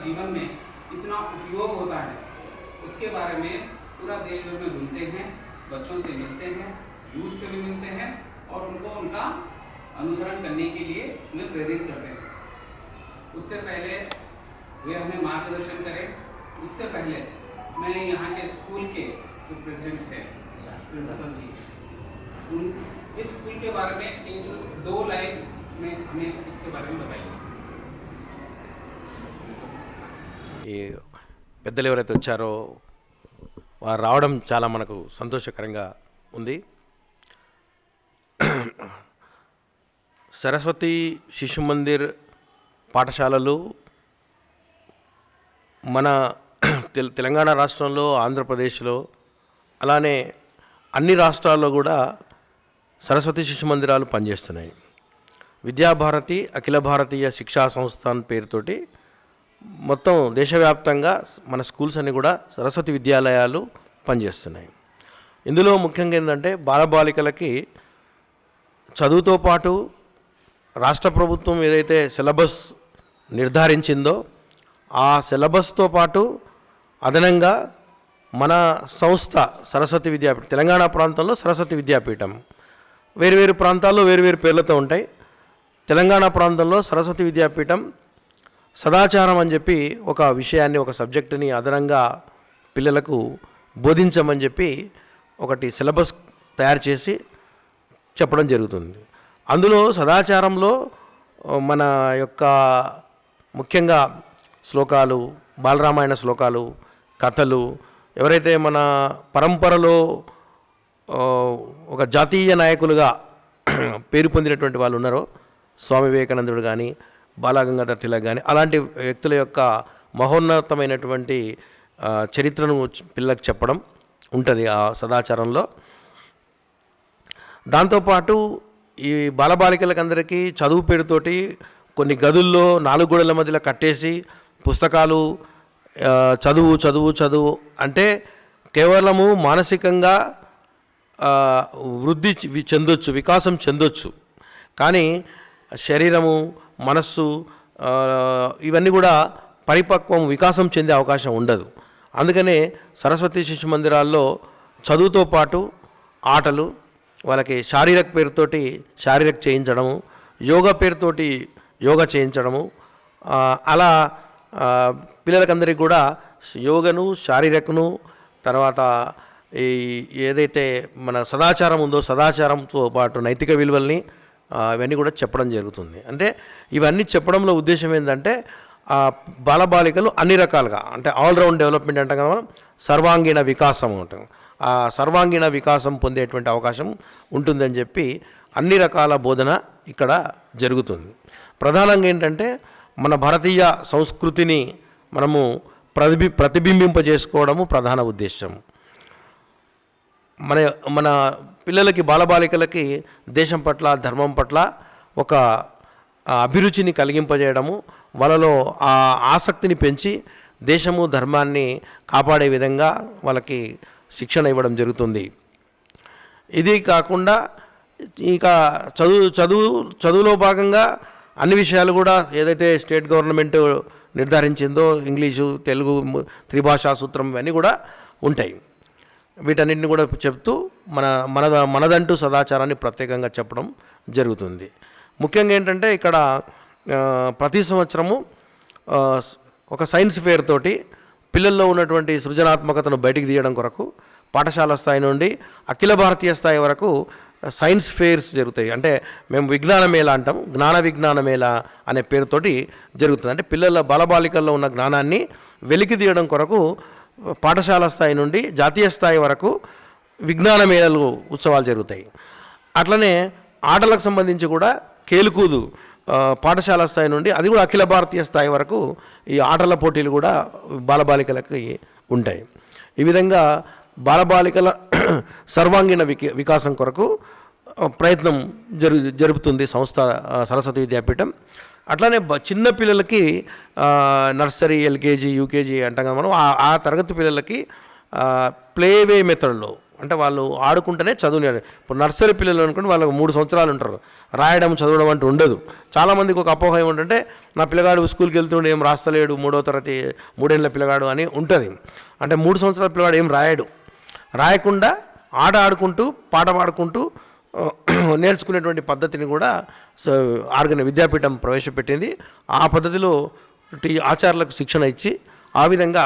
जीवन में इतना उपयोग होता है उसके बारे में पूरा देश भर में घूमते हैं, बच्चों से मिलते हैं, यूथ से भी मिलते हैं और उनको उनका अनुसरण करने के लिए उन्हें प्रेरित करते हैं। उससे पहले वे हमें मार्गदर्शन करें। उससे पहले मैं यहाँ के स्कूल के जो प्रेसिडेंट है, प्रिंसिपल जी, उन इस स्कूल के बारे में एक दो लाइन में हमें इसके बारे में बताइए। ఈ పెద్దలు ఎవరైతే వచ్చారో వారు రావడం చాలా మనకు సంతోషకరంగా ఉంది. సరస్వతి శిశు మందిర్ పాఠశాలలు మన తెలంగాణ రాష్ట్రంలో, ఆంధ్రప్రదేశ్లో, అలానే అన్ని రాష్ట్రాల్లో కూడా సరస్వతి శిశు మందిరాలు పనిచేస్తున్నాయి. విద్యాభారతి అఖిల భారతీయ శిక్షా సంస్థాన్ పేరుతోటి మొత్తం దేశవ్యాప్తంగా మన స్కూల్స్ అన్నీ కూడా సరస్వతి విద్యాలయాలు పనిచేస్తున్నాయి. ఇందులో ముఖ్యంగా ఏంటంటే బాలబాలికలకి చదువుతో పాటు రాష్ట్ర ప్రభుత్వం ఏదైతే సిలబస్ నిర్ధారించిందో ఆ సిలబస్తో పాటు అదనంగా మన సంస్థ సరస్వతి విద్యాపీఠం, తెలంగాణ ప్రాంతంలో సరస్వతి విద్యాపీఠం, వేరువేరు ప్రాంతాల్లో వేరువేరు పేర్లతో ఉంటాయి. తెలంగాణ ప్రాంతంలో సరస్వతి విద్యాపీఠం సదాచారం అని చెప్పి ఒక విషయాన్ని, ఒక సబ్జెక్టుని అదనంగా పిల్లలకు బోధించమని చెప్పి ఒకటి సిలబస్ తయారు చేసి చెప్పడం జరుగుతుంది. అందులో సదాచారంలో మన యొక్క ముఖ్యంగా శ్లోకాలు, బాలరామాయణ శ్లోకాలు, కథలు, ఎవరైతే మన పరంపరలో ఒక జాతీయ నాయకులుగా పేరు పొందినటువంటి వాళ్ళు ఉన్నారో, స్వామి వివేకానందుడు కానీ, బాలగంగాధర్ తిలక్ కానీ, అలాంటి వ్యక్తుల యొక్క మహోన్నతమైనటువంటి చరిత్రను పిల్లలకు చెప్పడం ఉంటుంది ఆ సదాచారంలో. దాంతోపాటు ఈ బాలబాలికలకందరికీ చదువు పేరుతోటి కొన్ని గదుల్లో 4 గోడల మధ్యలో కట్టేసి పుస్తకాలు చదువు చదువు చదువు అంటే కేవలము మానసికంగా వృద్ధి చెందొచ్చు, వికాసం చెందొచ్చు, కానీ శరీరము, మనస్సు ఇవన్నీ కూడా పరిపక్వం, వికాసం చెందే అవకాశం ఉండదు. అందుకనే సరస్వతి శిశు మందిరాల్లో చదువుతో పాటు ఆటలు, వాళ్ళకి శారీరక పేరుతోటి శారీరక చేయించడము, యోగా పేరుతోటి యోగా చేయించడము, అలా పిల్లలకందరికీ కూడా యోగను, శారీరకను, తర్వాత ఈ ఏదైతే మన సదాచారం ఉందో సదాచారంతో పాటు నైతిక విలువల్ని ఇవన్నీ కూడా చెప్పడం జరుగుతుంది. అంటే ఇవన్నీ చెప్పడంలో ఉద్దేశం ఏంటంటే బాలబాలికలు అన్ని రకాలుగా, అంటే ఆల్రౌండ్ డెవలప్మెంట్ అంటాం కదా మనం, సర్వాంగీణ వికాసం అంటాం. ఆ సర్వాంగీణ వికాసం పొందేటువంటి అవకాశం ఉంటుందని చెప్పి అన్ని రకాల బోధన ఇక్కడ జరుగుతుంది. ప్రధానంగా ఏంటంటే మన భారతీయ సంస్కృతిని మనము ప్రతిబింబింపజేసుకోవడము ప్రధాన ఉద్దేశం. మన పిల్లలకి, బాలబాలికలకి దేశం పట్ల, ధర్మం పట్ల ఒక అభిరుచిని కలిగింపజేయడము, వాళ్ళలో ఆ ఆసక్తిని పెంచి దేశము, ధర్మాన్ని కాపాడే విధంగా వాళ్ళకి శిక్షణ ఇవ్వడం జరుగుతుంది. ఇది కాకుండా ఇక చదువులో భాగంగా అన్ని విషయాలు కూడా ఏదైతే స్టేట్ గవర్నమెంట్ నిర్ధారించిందో ఇంగ్లీషు, తెలుగు, త్రిభాషా సూత్రం ఇవన్నీ కూడా ఉంటాయి. వీటన్నిటిని కూడా చెప్తూ మనదంటూ సదాచారాన్ని ప్రత్యేకంగా చెప్పడం జరుగుతుంది. ముఖ్యంగా ఏంటంటే ఇక్కడ ప్రతి సంవత్సరము ఒక సైన్స్ ఫేర్ తోటి పిల్లల్లో ఉన్నటువంటి సృజనాత్మకతను బయటికి తీయడం కొరకు పాఠశాల స్థాయి నుండి అఖిల భారతీయ స్థాయి వరకు సైన్స్ ఫేర్స్ జరుగుతాయి. అంటే మేము విజ్ఞాన మేళ అంటాం, జ్ఞాన విజ్ఞాన మేళ అనే పేరుతోటి జరుగుతుంది. అంటే పిల్లల బాలబాలికల్లో ఉన్న జ్ఞానాన్ని వెలికి తీయడం కొరకు పాఠశాల స్థాయి నుండి జాతీయ స్థాయి వరకు విజ్ఞాన మేళలు ఉత్సవాలు జరుగుతాయి. అట్లనే ఆటలకు సంబంధించి కూడా కేలుకూదు పాఠశాల స్థాయి నుండి అది కూడా అఖిల భారతీయ స్థాయి వరకు ఈ ఆటల పోటీలు కూడా బాలబాలికలకి ఉంటాయి. ఈ విధంగా బాలబాలికల సర్వాంగీణ వికాసం కొరకు ప్రయత్నం జరుపుతుంది సంస్థ సరస్వతి విద్యాపీఠం. అట్లానే చిన్న పిల్లలకి నర్సరీ, ఎల్కేజీ, యూకేజీ అంటాం కదా మనం, ఆ తరగతి పిల్లలకి ప్లేవే మెథడ్లో అంటే వాళ్ళు ఆడుకుంటేనే చదువుని. ఇప్పుడు నర్సరీ పిల్లలు అనుకుంటే వాళ్ళకు 3 సంవత్సరాలు ఉంటారు, రాయడం చదవడం అంటూ ఉండదు. చాలామందికి ఒక అపోహ ఏమంటే నా పిల్లగాడు స్కూల్కి వెళ్తుండే ఏం రాస్తలేడు, 3వ తరగతి 3 ఏళ్ళ పిల్లగాడు అని ఉంటుంది. అంటే 3 సంవత్సరాల పిల్లగాడు ఏం రాయడు. రాయకుండా ఆడుకుంటూ పాట పాడుకుంటూ నేర్చుకునేటువంటి పద్ధతిని కూడా విద్యాపీఠం ప్రవేశపెట్టింది. ఆ పద్ధతిలో ఆచార్యులకు శిక్షణ ఇచ్చి ఆ విధంగా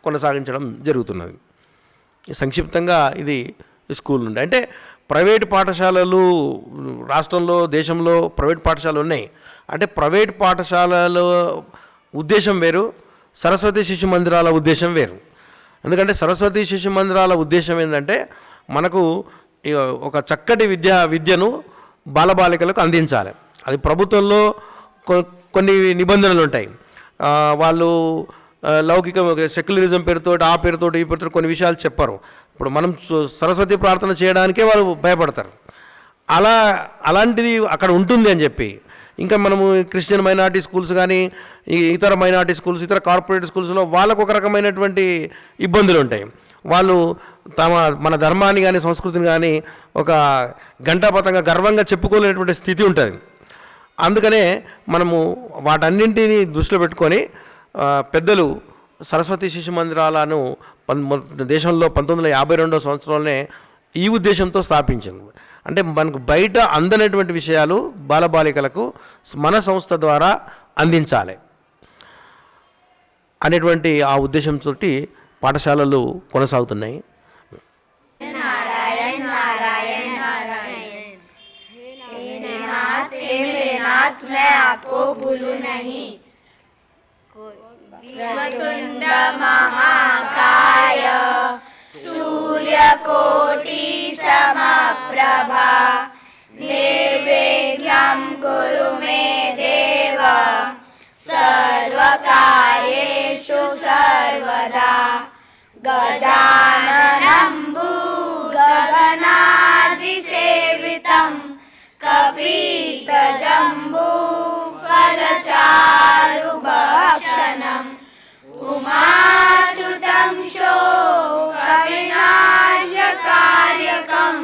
కొనసాగించడం జరుగుతున్నది. సంక్షిప్తంగా ఇది స్కూల్ నుండి. అంటే ప్రైవేటు పాఠశాలలు రాష్ట్రంలో దేశంలో ప్రైవేట్ పాఠశాలలు ఉన్నాయి. అంటే ప్రైవేట్ పాఠశాలల ఉద్దేశం వేరు, సరస్వతి శిశు మందిరాల ఉద్దేశం వేరు. ఎందుకంటే సరస్వతి శిశు మందిరాల ఉద్దేశం ఏంటంటే మనకు ఒక చక్కటి విద్యను బాలబాలికలకు అందించాలి. అది ప్రభుత్వంలో కొన్ని నిబంధనలు ఉంటాయి. వాళ్ళు లౌకిక సెక్యులరిజం పేరుతో ఆ పేరుతో ఈ పేరుతో కొన్ని విషయాలు చెప్పరు. ఇప్పుడు మనం సరస్వతి ప్రార్థన చేయడానికే వాళ్ళు భయపడతారు. అలాంటిది అక్కడ ఉంటుంది అని చెప్పి, ఇంకా మనము క్రిస్టియన్ మైనారిటీ స్కూల్స్ కానీ ఇతర మైనారిటీ స్కూల్స్, ఇతర కార్పొరేట్ స్కూల్స్లో వాళ్ళకు ఒక రకమైనటువంటి ఇబ్బందులు ఉంటాయి. వాళ్ళు మన ధర్మాన్ని కానీ సంస్కృతిని కానీ ఒక ఘంటాపథంగా గర్వంగా చెప్పుకోలేనటువంటి స్థితి ఉంటుంది. అందుకనే మనము వాటన్నింటినీ దృష్టిలో పెట్టుకొని పెద్దలు సరస్వతి శిశు మందిరాలను దేశంలో 1952వ సంవత్సరంలోనే ఈ ఉద్దేశంతో స్థాపించారు. అంటే మనకు బయట అందనటువంటి విషయాలు బాలబాలికలకు మన సంస్థ ద్వారా అందించాలి అనేటువంటి ఆ ఉద్దేశంతో పాఠశాలలు కొనసాగుతున్నాయి. नारायण नारायण नारायण। हे मेरे नाथ मैं आपको भूलूं नहीं। वक्रतुंड महाकाय सूर्यकोटि समप्रभा निर्विघ्नं कुरु मे देव सर्वकार्येषु सर्वदा। गजाननं भूगगनादिसेवितं कपितजम्बूफलचारुभक्षणम् उमासुतं शोकविनाशकार्यकं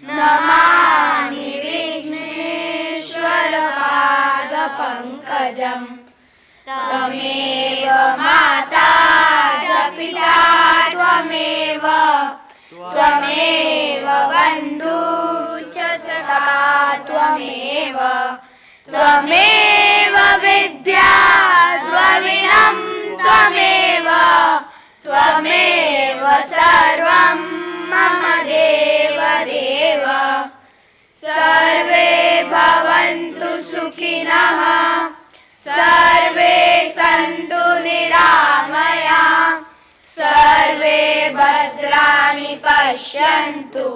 नमामि विघ्नेश्वरपादपङ्कजम्। त्वमेव माता च पिता त्वमेव बन्धु च सखा त्वमेव विद्या द्रविणं त्वमेव सर्वं मम देव। सर्वे भवन्तु सुखिनः सर्वे सन्तु निरामया सर्वे भद्राणि पश्यन्तु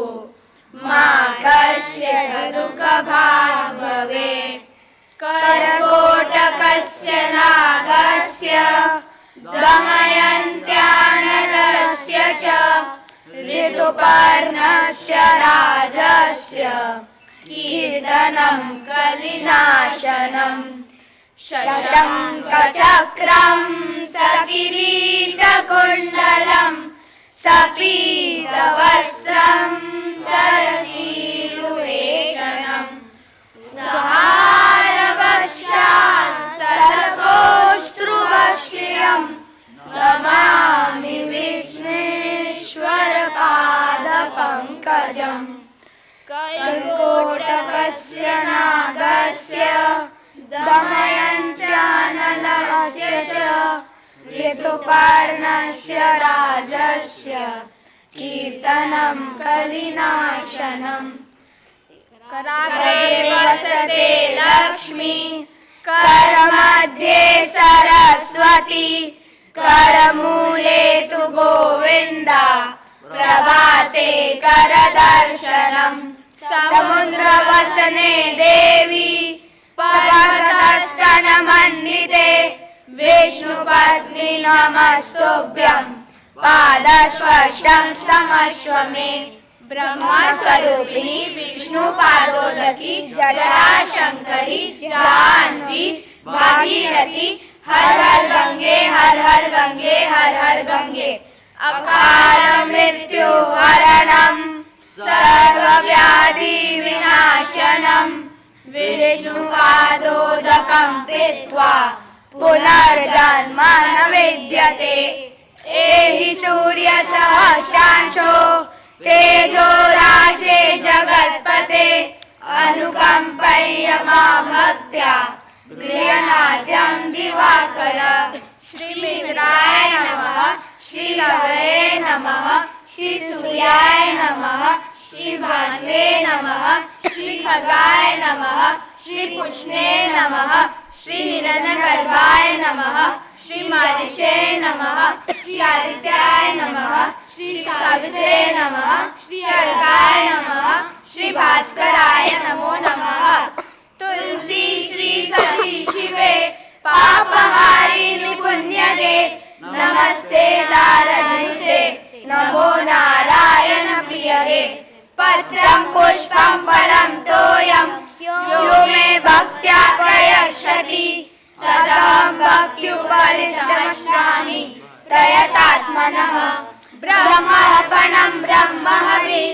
मा कश्चित् दुःखभाग् भवेत्। कर्कोटकस्य नागस्य दमयन्त्यानलस्य च ऋतुपर्णस्य राजस्य कीर्तनं कलिनाशनम्। शशङ्खचक्रं सकिरीटकुण्डलं सपीतवस्त्रं सरसीरुवेशनं सहारवक्षास्तलकोऽश्रुभक्ष्यं नमामि विघ्नेश्वरपादपङ्कजम्। कर्कोटकस्य नागस्य दमयन्त्यानलस्य च ऋतुपर्णस्य राजस्य कीर्तनं कलिनाशनम्। कराग्रे वसते लक्ष्मी करमध्ये सरस्वती करमूले तु गोविन्दा प्रभाते करदर्शनम्। समुद्रवसने देवी पर्वतस्तनमण्डिते विष्णुपत्नी नमस्तुभ्यं पादस्पर्शं समस्व मे। ब्रह्मस्वरूपिणी विष्णुपादोदकी जटाशंकरी जाह्नवी भागीरथी हर हर गंगे हर हर गंगे हर हर गंगे। अकाल मृत्यु हर नाशनम् सर्वव्याधिविनाशनम् विष्णुपादोदकं पीत्वा पुनर्जन्म न विद्यते। एहि सूर्यसहस्रांशो तेजो राशे जगत्पते अनुकंपय्य मां भक्त्या गृह्णात्यं दिवाकर। श्रीमित्राय नमः, श्रीरवये नमः, श्रीसूर्याय नमः, श्रीभानुवे नमः, श्रीखगाय नमः, श्रीपुष्णे नमः, श्रीहिरण्यगर्भाय नमः, श्रीमारिषे नमः, श्रीआदित्याय नमः, श्रीसावित्रे नमः, श्रीअर्काय नमः, श्रीभास्कराय नमो नमः। तुलसी श्री सती शिवे पापहारिणि पुण्यदे नमस्ते नारदनुते नमो नारायण प्रियहे। पत्रं पुष्पं फलं तोयं यो मे भक्त्या प्रयच्छति तदहं भक्त्युपरिष्टमश्नामि तयतात्मनः। ब्रह्मार्पणं ब्रह्महवि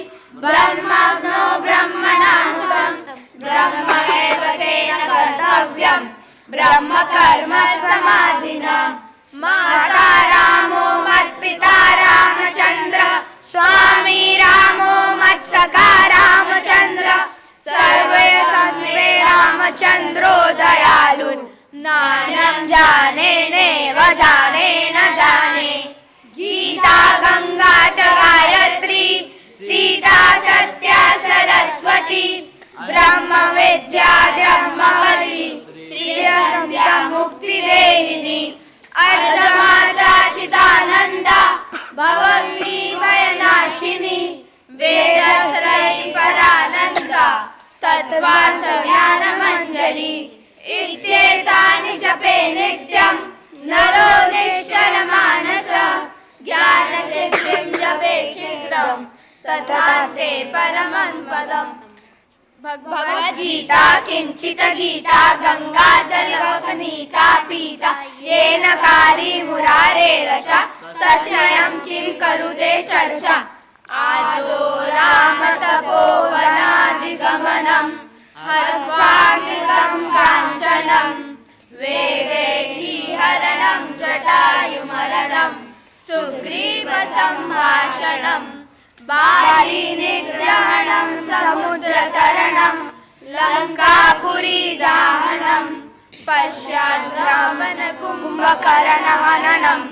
ब्रह्मग्नो ब्रह्मणाहुतं ब्रह्मैव तेन कर्तव्यं ब्रह्मकर्म समाधिना। माता रामो मत्पिता रामचन्द्र स्वामी रामो मत्सखा रामचन्द्र सर्वे सर्वे रामचन्द्रो दयालु। नान्यं जाने नैव जाने न जाने। गीता गंगा च गायत्री सीता सत्या सरस्वती ब्रह्म विद्या ब्रह्मवती त्रिसंध्या मुक्तिदेहिनी। अर्धमात्रा चिदानंदा भवन्ति भयनाशिनी वेदत्रयी परानंदा तत्त्वार्थ ज्ञानमञ्जरी। इत्येतानि जपे नित्यं नरो निश्चलमानस ज्ञानसिद्धिं जपे शीघ्रं तथान्ते परमं पदम्। भगवद्गीता किंचित गीता गंगा जलवगनीता पीता येन कारी मुरारे रचा तस्यं चिं करुते चर्चा। आदो राम तपोवनादिगमनं हत्वामृतं काञ्चनं वेदेहि हरणं जटायुमरणं सुग्रीवसम्भाषणं बालीनिग्रहणं समुद्रतरणं लङ्कापुरीजाहनं पश्चात् ब्राह्मणकुम्भकर्णहननम्।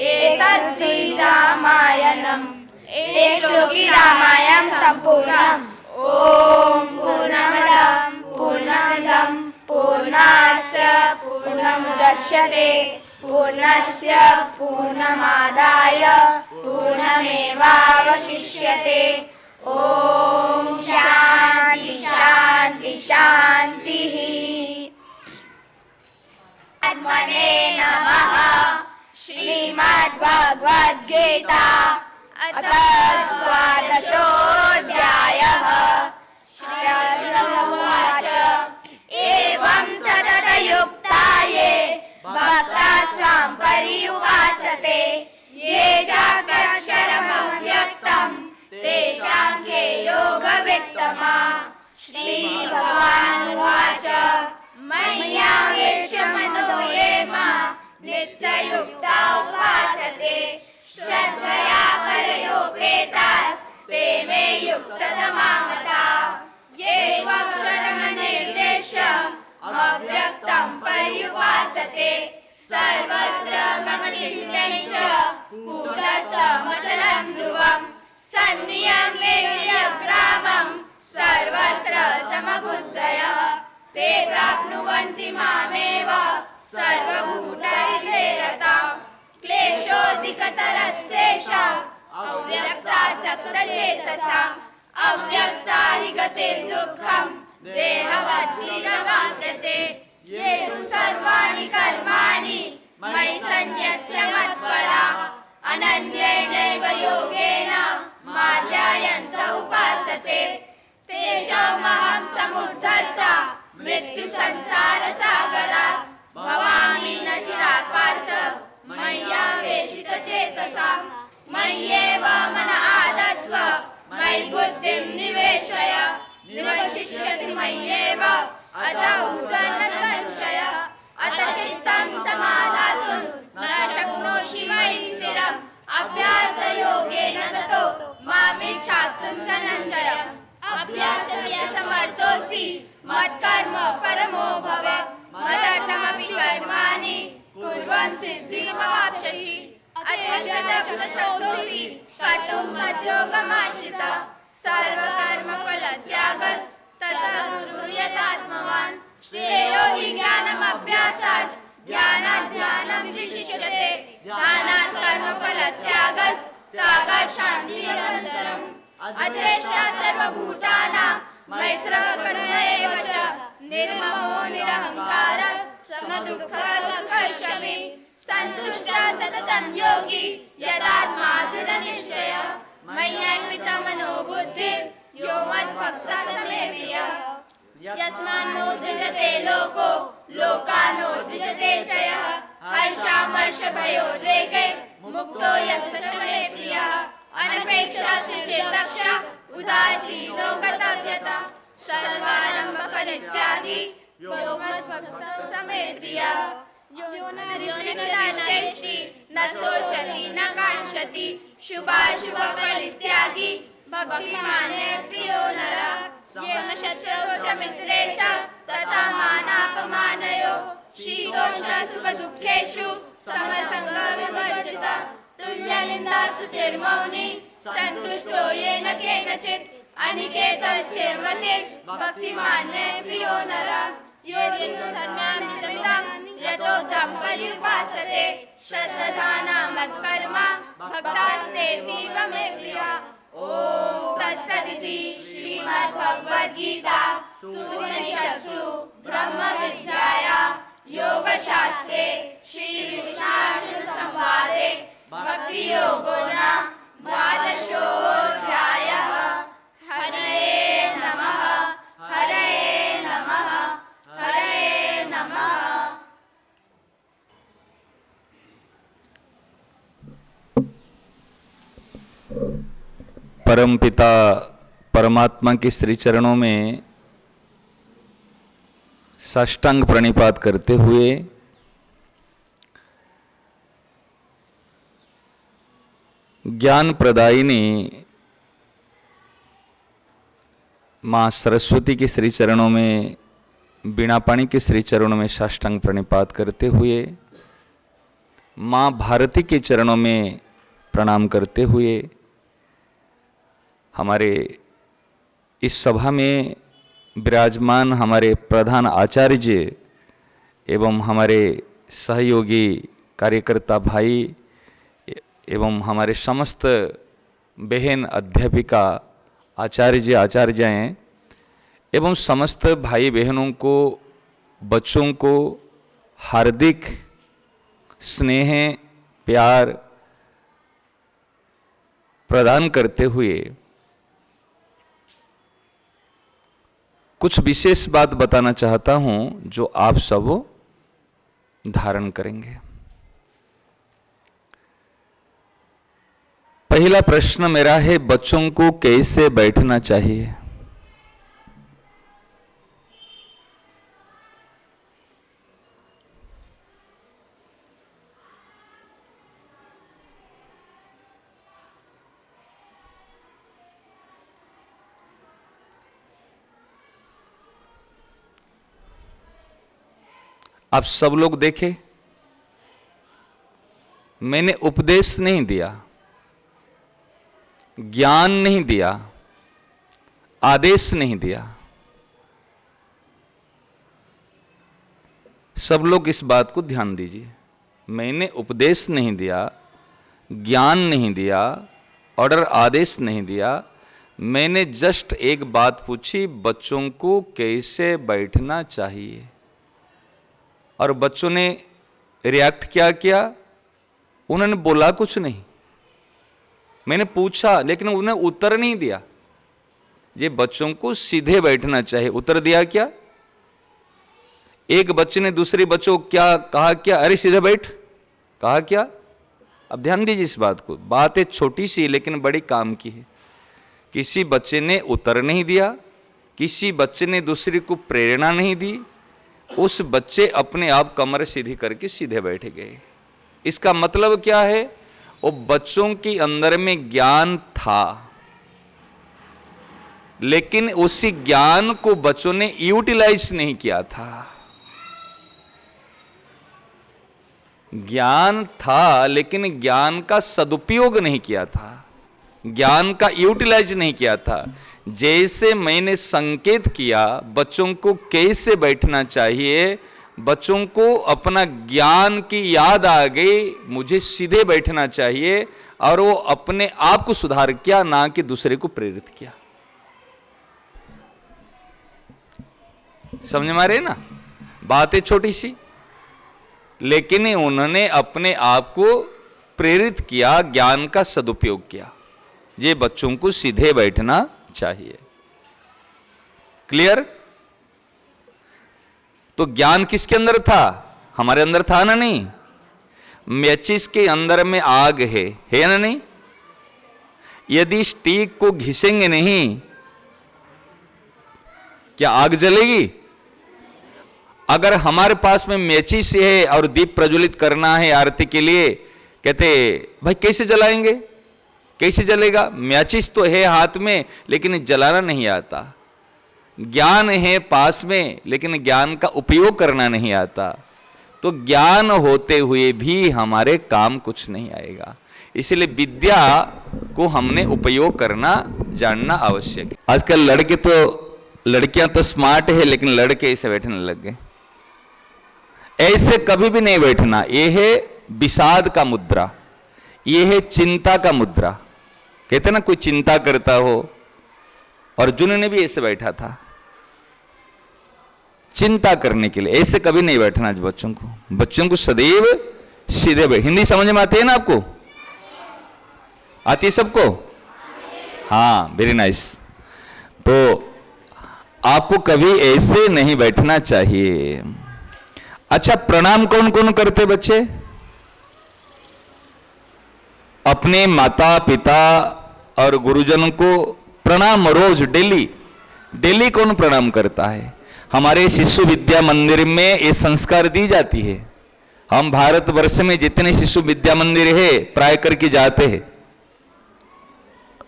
एतद्धि रामायणम् श्लोकी रामायण सम्पूर्णम्। ॐ पूर्णमदं पूर्णमिदं पूर्णाच्च पूर्णमुदच्यते पूर्णस्य पूर्णमादाय पूर्णमेवावशिष्यते। ॐ शान्ति शान्ति शान्तिः। आत्मने नमः। श्रीमद्भगवद्गीता अथ द्वादशोऽध्यायः। श्रीर्भगवानुवाच एवं सततयुक्ता ये भक्ताः स्वां पर्युपासते ये चाप्यक्षरमव्यक्तं तेषां के योगवित्तमाः। श्रीभगवानुवाच मय्यावेश्य मनो ये मां नित्ययुक्ता उपासते श्रद्धया परयोपेतास्ते मे युक्ततमा मताः। ये त्वक्षरमनिर्देश्य अव्यक्तं पर्युपासते सर्वत्र मम चिन्त्यं च कूटस्थमचलं ध्रुवं सन्नियम्यग्रामं सर्वत्र समबुद्धयः ते प्राप्नुवन्ति मामेव सर्वभूतैर्ते रताः। क्लेशोऽधिकतरस्तेषाम् अव्यक्तासक्तचेतसाम् अव्यक्ता हि गतिर्दुःखं देहवद्भिर्नवाप्यते। ये तु सर्वाणि कर्माणि मयि सन्न्यस्य मत्पराः अनन्येनैव योगेन मां ध्यायन्त उपासते तेषामहं समुद्धर्ता मृत्युसंसारसागरात् भवामि न चिरात् पार्थ मय्यावेशितचेतसाम्। मय्येव मन आदस्व मयि बुद्धिं निवेशय निवशिष्यसि मय्येव अतः न संशयः अतः चित्तं समाधातुं न शक्नोषि मयि स्थिरम् अभ्यासयोगेन ततो मामिच्छाप्तुं धनञ्जय अभ्यासमर्थोऽसि मत्कर्म परमो भव मदर्थमपि कर्माणि कुर्वन् सिद्धिमवाप्स्यसि अत्यन्तशक्तोऽसि कर्तुं मद्योगमाश्रितः सर्वकर्मफलत्यागस्ततः कुरु यथात्मवान् श्रेयो हि ज्ञानमभ्यासात् ज्ञानात् ध्यानं विशिष्यते ध्यानात् कर्मफलत्यागस्त्यागात् शान्तिरनन्तरम् अद्वेष्टा सर्वभूतानां मैत्रः करुण एव च निर्ममो निरहङ्कारः समदुःखः सुखक्षमी सन्तुष्टः सततं योगी यदात्मा दृढनिश्चयः मय्यर्पिता मनोबुद्धिः यो मद्भक्तः स मे प्रियः यस्मान्नो द्विजते लोको लोकानो द्विजते च यः हर्षामर्षभयोद्वेगे मुक्तो यस्य च मे प्रियः अनपेक्षा सुचिर्दक्षः उदासीनो गतव्यता सर्वारम्भफलत्यागी यो मद्भक्तः स मे प्रियः यो न रिष्यति न शोचति न काङ्क्षति शुभाशुभफलत्यागी भक्तिमान् मे प्रियो नरः येन शत्रौ च मित्रे च तथा मानापमानयोः शीतोष्णसुखदुःखेषु समसङ्गविवर्जितः तुल्यनिन्दास्तुतिर्मौनी सन्तुष्टो येन केनचित् अनिकेतस्थिर्मतिः भक्तिमान् मे प्रियो नरः यो धर्म्यामृतमिदं यतोऽर्थं पर्युपासते श्रद्धानां मत्कर्म भक्तास्तेऽतीव मे प्रियः ॐ तत्सदिति श्रीमद्भगवद्गीतासूपनिषत्सु ब्रह्मविद्यायां योगशास्त्रे श्रीकृष्णार्जुनसंवादे भक्तियोगो नाम द्वादशोऽध्यायः। हरये नमः हरये नमः हरये नमः। परमपिता परमात्मा के श्री चरणों में साष्टांग प्रणिपात करते हुए ज्ञान प्रदायिनी माँ सरस्वती के श्री चरणों में, बीणापाणी के श्री चरणों में साष्टांग प्रणिपात करते हुए, माँ भारती के चरणों में प्रणाम करते हुए, हमारे इस सभा में विराजमान हमारे प्रधान आचार्य एवं हमारे सहयोगी कार्यकर्ता भाई एवं हमारे समस्त बहन अध्यापिका आचार्य आचार्याएँ एवं समस्त भाई बहनों को, बच्चों को हार्दिक स्नेह प्यार प्रदान करते हुए कुछ विशेष बात बताना चाहता हूं जो आप सब धारण करेंगे। पहला प्रश्न मेरा है, बच्चों को कैसे बैठना चाहिए? आप सब लोग देखें, मैंने उपदेश नहीं दिया, ज्ञान नहीं दिया, आदेश नहीं दिया। सब लोग इस बात को ध्यान दीजिए, मैंने उपदेश नहीं दिया, ज्ञान नहीं दिया, ऑर्डर आदेश नहीं दिया। मैंने जस्ट एक बात पूछी, बच्चों को कैसे बैठना चाहिए, और बच्चों ने रिएक्ट क्या किया? उन्होंने बोला कुछ नहीं। मैंने पूछा लेकिन उन्हें उत्तर नहीं दिया। ये बच्चों को सीधे बैठना चाहिए, उत्तर दिया क्या? एक बच्चे ने दूसरे बच्चों को क्या कहा? क्या अरे सीधे बैठ, कहा क्या? अब ध्यान दीजिए इस बात को, बात है छोटी सी लेकिन बड़ी काम की है। किसी बच्चे ने उत्तर नहीं दिया, किसी बच्चे ने दूसरे को प्रेरणा नहीं दी, उस बच्चे अपने आप कमर सीधी करके सीधे बैठ गए। इसका मतलब क्या है? वो बच्चों के अंदर में ज्ञान था, लेकिन उसी ज्ञान को बच्चों ने यूटिलाइज नहीं किया था। ज्ञान था लेकिन ज्ञान का सदुपयोग नहीं किया था, ज्ञान का यूटिलाइज नहीं किया था। जैसे मैंने संकेत किया बच्चों को कैसे बैठना चाहिए, बच्चों को अपना ज्ञान की याद आ गई, मुझे सीधे बैठना चाहिए, और वो अपने आप को सुधार किया, ना कि दूसरे को प्रेरित किया। समझ में आ रही है ना? बात है छोटी सी, लेकिन उन्होंने अपने आप को प्रेरित किया, ज्ञान का सदुपयोग किया। ये बच्चों को सीधे बैठना चाहिए। क्लियर? तो ज्ञान किसके अंदर था? हमारे अंदर था ना? नहीं, मैचिस के अंदर में आग है ना? नहीं, यदि स्टिक को घिसेंगे नहीं, क्या आग जलेगी? अगर हमारे पास में मैचिस है और दीप प्रज्वलित करना है आरती के लिए, कहते भाई कैसे जलाएंगे, कैसे जलेगा? मैचिस तो है हाथ में लेकिन जलाना नहीं आता। ज्ञान है पास में लेकिन ज्ञान का उपयोग करना नहीं आता। तो ज्ञान होते हुए भी हमारे काम कुछ नहीं आएगा। इसलिए विद्या को हमने उपयोग करना जानना आवश्यक है। आजकल लड़कियां तो स्मार्ट है, लेकिन लड़के ऐसे बैठने लग गए। ऐसे कभी भी नहीं बैठना। यह है विषाद का मुद्रा, यह है चिंता का मुद्रा। कहते ना कोई चिंता करता हो, अर्जुन ने भी ऐसे बैठा था चिंता करने के लिए। ऐसे कभी नहीं बैठना बच्चों को सदैव सीधे बैठ। हिंदी समझ में आती है ना आपको? आती है सबको? हाँ, वेरी नाइस। तो आपको कभी ऐसे नहीं बैठना चाहिए। अच्छा, प्रणाम कौन कौन करते बच्चे? अपने माता पिता और गुरुजनों को प्रणाम रोज डेली कौन प्रणाम करता है? हमारे शिशु विद्या मंदिर में ये संस्कार दी जाती है। हम भारतवर्ष में जितने शिशु विद्या मंदिर है प्राय करके जाते हैं।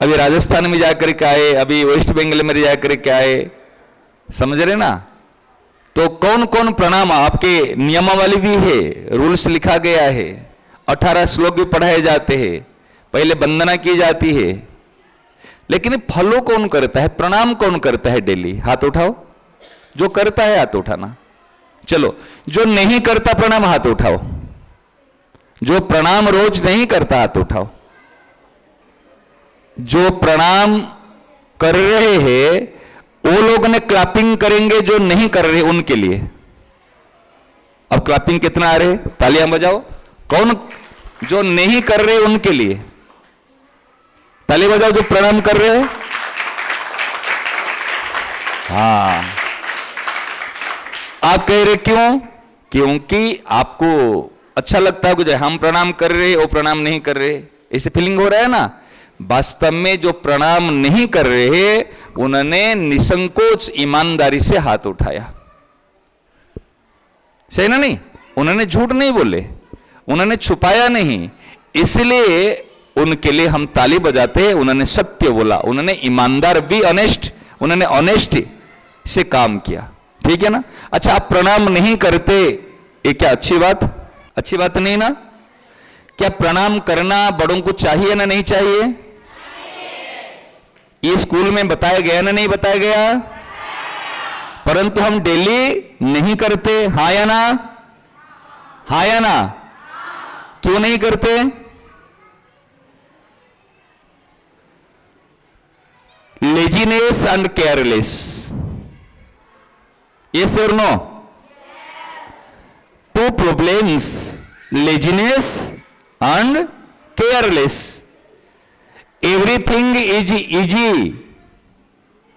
अभी राजस्थान में जाकर के आए, अभी वेस्ट बंगाल में जाकर के आए, समझ रहे ना? तो कौन कौन प्रणाम आपके नियमावली भी है, रूल्स लिखा गया है। 18 श्लोक भी पढ़ाए जाते हैं, पहले वंदना की जाती है। लेकिन फॉलो कौन करता है, प्रणाम कौन करता है डेली? हाथ उठाओ। जो करता है हाथ उठाना। चलो, जो नहीं करता प्रणाम हाथ उठाओ। जो प्रणाम रोज नहीं करता हाथ उठाओ। जो प्रणाम कर रहे हैं वो लोग ने क्लैपिंग करेंगे, जो नहीं कर रहे उनके लिए। अब क्लैपिंग कितना आ रहे? तालियां बजाओ। कौन जो नहीं कर रहे उनके लिए ताली बजाओ। जो प्रणाम कर रहे हैं, हाँ। आप कह रहे क्यों? क्योंकि आपको अच्छा लगता है कि हम प्रणाम कर रहे वो प्रणाम नहीं कर रहे, ऐसे फीलिंग हो रहा है ना? वास्तव में जो प्रणाम नहीं कर रहे उन्होंने निसंकोच ईमानदारी से हाथ उठाया। सही ना? नहीं, उन्होंने झूठ नहीं बोले, उन्होंने छुपाया नहीं, इसलिए उनके लिए हम ताली बजाते हैं। उन्होंने सत्य बोला, उन्होंने ईमानदार भी ऑनेस्ट, उन्होंने ऑनेस्टी से काम किया। ठीक है ना? अच्छा, आप प्रणाम नहीं करते, ये क्या अच्छी बात? अच्छी बात नहीं ना? क्या प्रणाम करना बड़ों को चाहिए ना नहीं चाहिए? ये स्कूल में बताया गया ना नहीं बताया गया? परंतु हम डेली नहीं करते। हाँ या ना? हाँ या ना? क्यों नहीं करते? Laziness and careless. Yes or no? Two problems, laziness and careless. Everything is easy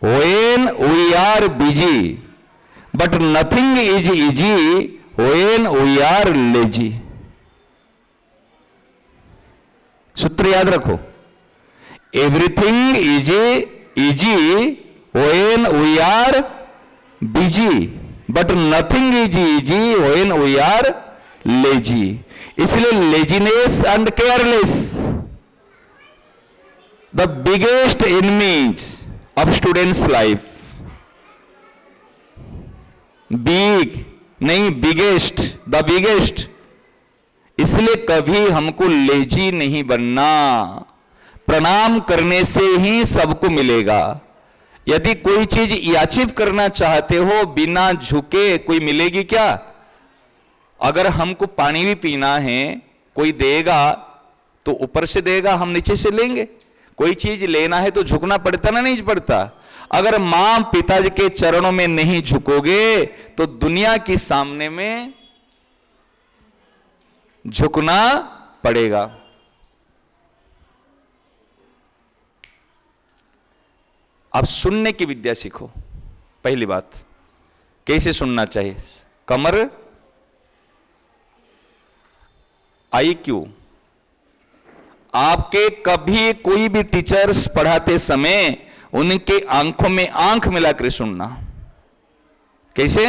when we are busy, but nothing is easy when we are lazy. सूत्र याद रखो। Everything is easy when we are busy, but nothing is easy when we are lazy. इसलिए laziness and careless the biggest enemies of students life. Big नहीं, biggest, the biggest. इसलिए कभी हमको lazy नहीं बनना. प्रणाम करने से ही सबको मिलेगा. यदि कोई चीज याचित करना चाहते हो बिना झुके, कोई मिलेगी क्या? अगर हमको पानी भी पीना है, कोई देगा तो ऊपर से देगा, हम नीचे से लेंगे. कोई चीज लेना है तो झुकना पड़ता ना, नहीं पड़ता? अगर मां पिताजी के चरणों में नहीं झुकोगे तो दुनिया के सामने में झुकना पड़ेगा. अब सुनने की विद्या सीखो. पहली बात, कैसे सुनना चाहिए? कमर, IQ. आपके कभी कोई भी टीचर्स पढ़ाते समय उनके आंखों में आंख मिलाकर सुनना. कैसे?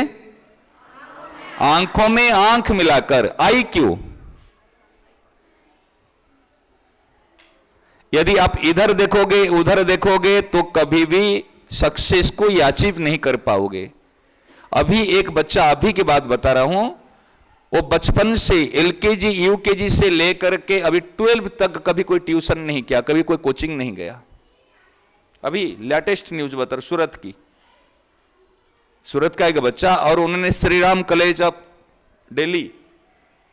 आंखों में आंख मिलाकर. IQ. यदि आप इधर देखोगे उधर देखोगे तो कभी भी सक्सेस को अचीव नहीं कर पाओगे. अभी एक बच्चा, अभी की बात बता रहा हूं, वो बचपन से LKG UKG से लेकर के अभी 12 तक कभी कोई ट्यूशन नहीं किया, कभी कोई कोचिंग नहीं गया. अभी लेटेस्ट न्यूज बता रहा, सूरत की, सूरत का एक बच्चा, और उन्होंने Shri Ram college of Delhi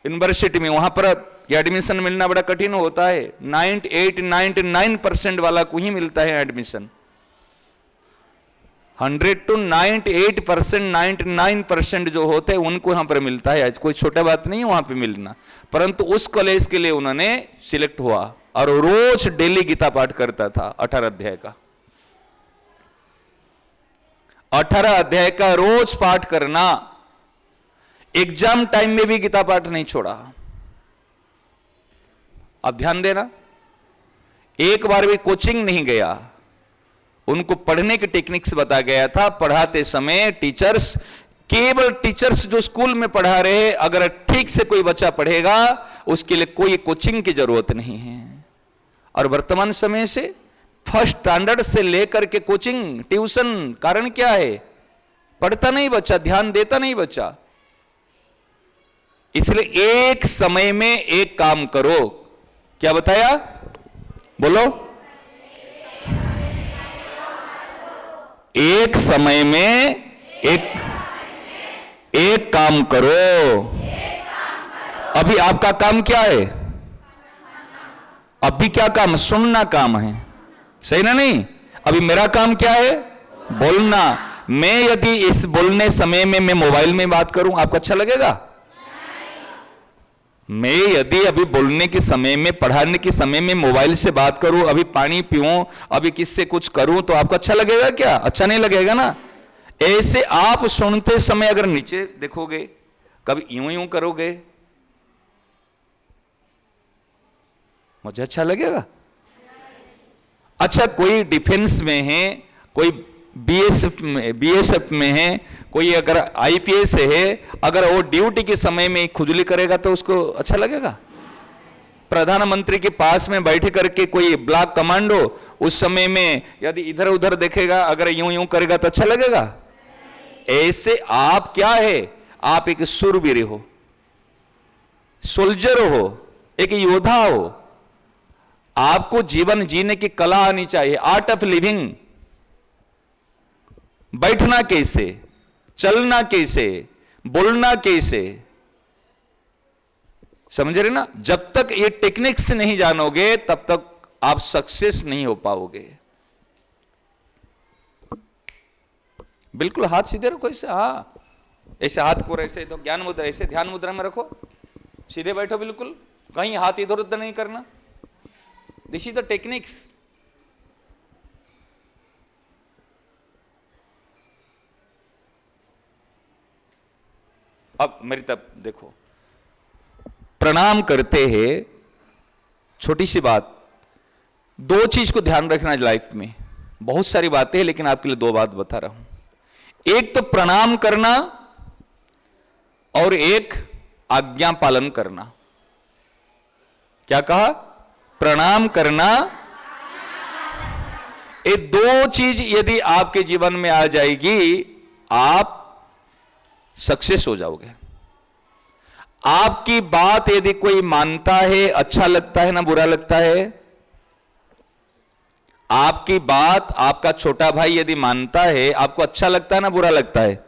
university में, वहां पर एडमिशन मिलना बड़ा कठिन होता है. 98-99% वाला को ही मिलता है एडमिशन. 100 to 98%, 99% जो होते हैं उनको यहां पर मिलता है. आज कोई छोटा बात नहीं है वहां पे मिलना. परंतु उस कॉलेज के लिए उन्होंने सिलेक्ट हुआ और रोज डेली गीता पाठ करता था. 18 अध्याय का, 18 अध्याय का रोज पाठ करना. एग्जाम टाइम में भी गीता पाठ नहीं छोड़ा. अब ध्यान देना, एक बार भी कोचिंग नहीं गया. उनको पढ़ने की टेक्निक्स बता गया था. पढ़ाते समय टीचर्स, केवल टीचर्स जो स्कूल में पढ़ा रहे, अगर ठीक से कोई बच्चा पढ़ेगा उसके लिए कोई कोचिंग की जरूरत नहीं है. और वर्तमान समय से फर्स्ट स्टैंडर्ड से लेकर के कोचिंग, ट्यूशन. कारण क्या है? पढ़ता नहीं बच्चा, ध्यान देता नहीं बच्चा. इसलिए एक समय में एक काम करो. क्या बताया? बोलो. एक समय में एक काम करो. अभी आपका काम क्या है? अभी क्या काम? सुनना काम है, सही ना? नहीं. अभी मेरा काम क्या है? बोलना. मैं यदि इस बोलने समय में मैं मोबाइल में बात करूं, आपको अच्छा लगेगा? मैं यदि अभी बोलने के समय में, पढ़ाने के समय में मोबाइल से बात करूं, अभी पानी पीऊं, अभी किससे कुछ करूं, तो आपको अच्छा लगेगा क्या? अच्छा नहीं लगेगा ना. ऐसे आप सुनते समय अगर नीचे देखोगे, कभी यूं यूं करोगे, मुझे अच्छा लगेगा? अच्छा, कोई डिफेंस में है, कोई BSF में है, कोई अगर IPS है, अगर वो ड्यूटी के समय में खुजली करेगा तो उसको अच्छा लगेगा? प्रधानमंत्री के पास में बैठे करके कोई ब्लॉक कमांडो उस समय में यदि इधर उधर देखेगा, अगर यूं यूं करेगा तो अच्छा लगेगा? ऐसे आप क्या है? आप एक शूरवीर हो, सोल्जर हो, एक योद्धा हो. आपको जीवन जीने की कला आनी चाहिए. Art of living. बैठना कैसे, चलना कैसे, बोलना कैसे, समझ रहे ना? जब तक ये टेक्निक्स नहीं जानोगे तब तक आप सक्सेस नहीं हो पाओगे. बिल्कुल हाथ सीधे रखो ऐसे. हाँ, ऐसे हाथ को ऐसे, तो ज्ञान मुद्रा, ऐसे ध्यान मुद्रा में रखो. सीधे बैठो बिल्कुल, कहीं हाथ इधर उधर नहीं करना. This is the techniques. अब मेरी तरफ देखो, प्रणाम करते हैं, छोटी सी बात, दो चीज को ध्यान रखना है लाइफ में. बहुत सारी बातें हैं, लेकिन आपके लिए 2 बात बता रहा हूं। एक तो प्रणाम करना और एक आज्ञा पालन करना। क्या कहा? प्रणाम करना। ये 2 चीज यदि आपके जीवन में आ जाएगी, आप सक्सेस हो जाओगे। आपकी बात यदि कोई मानता है, अच्छा लगता है ना बुरा लगता है? आपकी बात आपका छोटा भाई यदि मानता है, आपको अच्छा लगता है ना बुरा लगता है?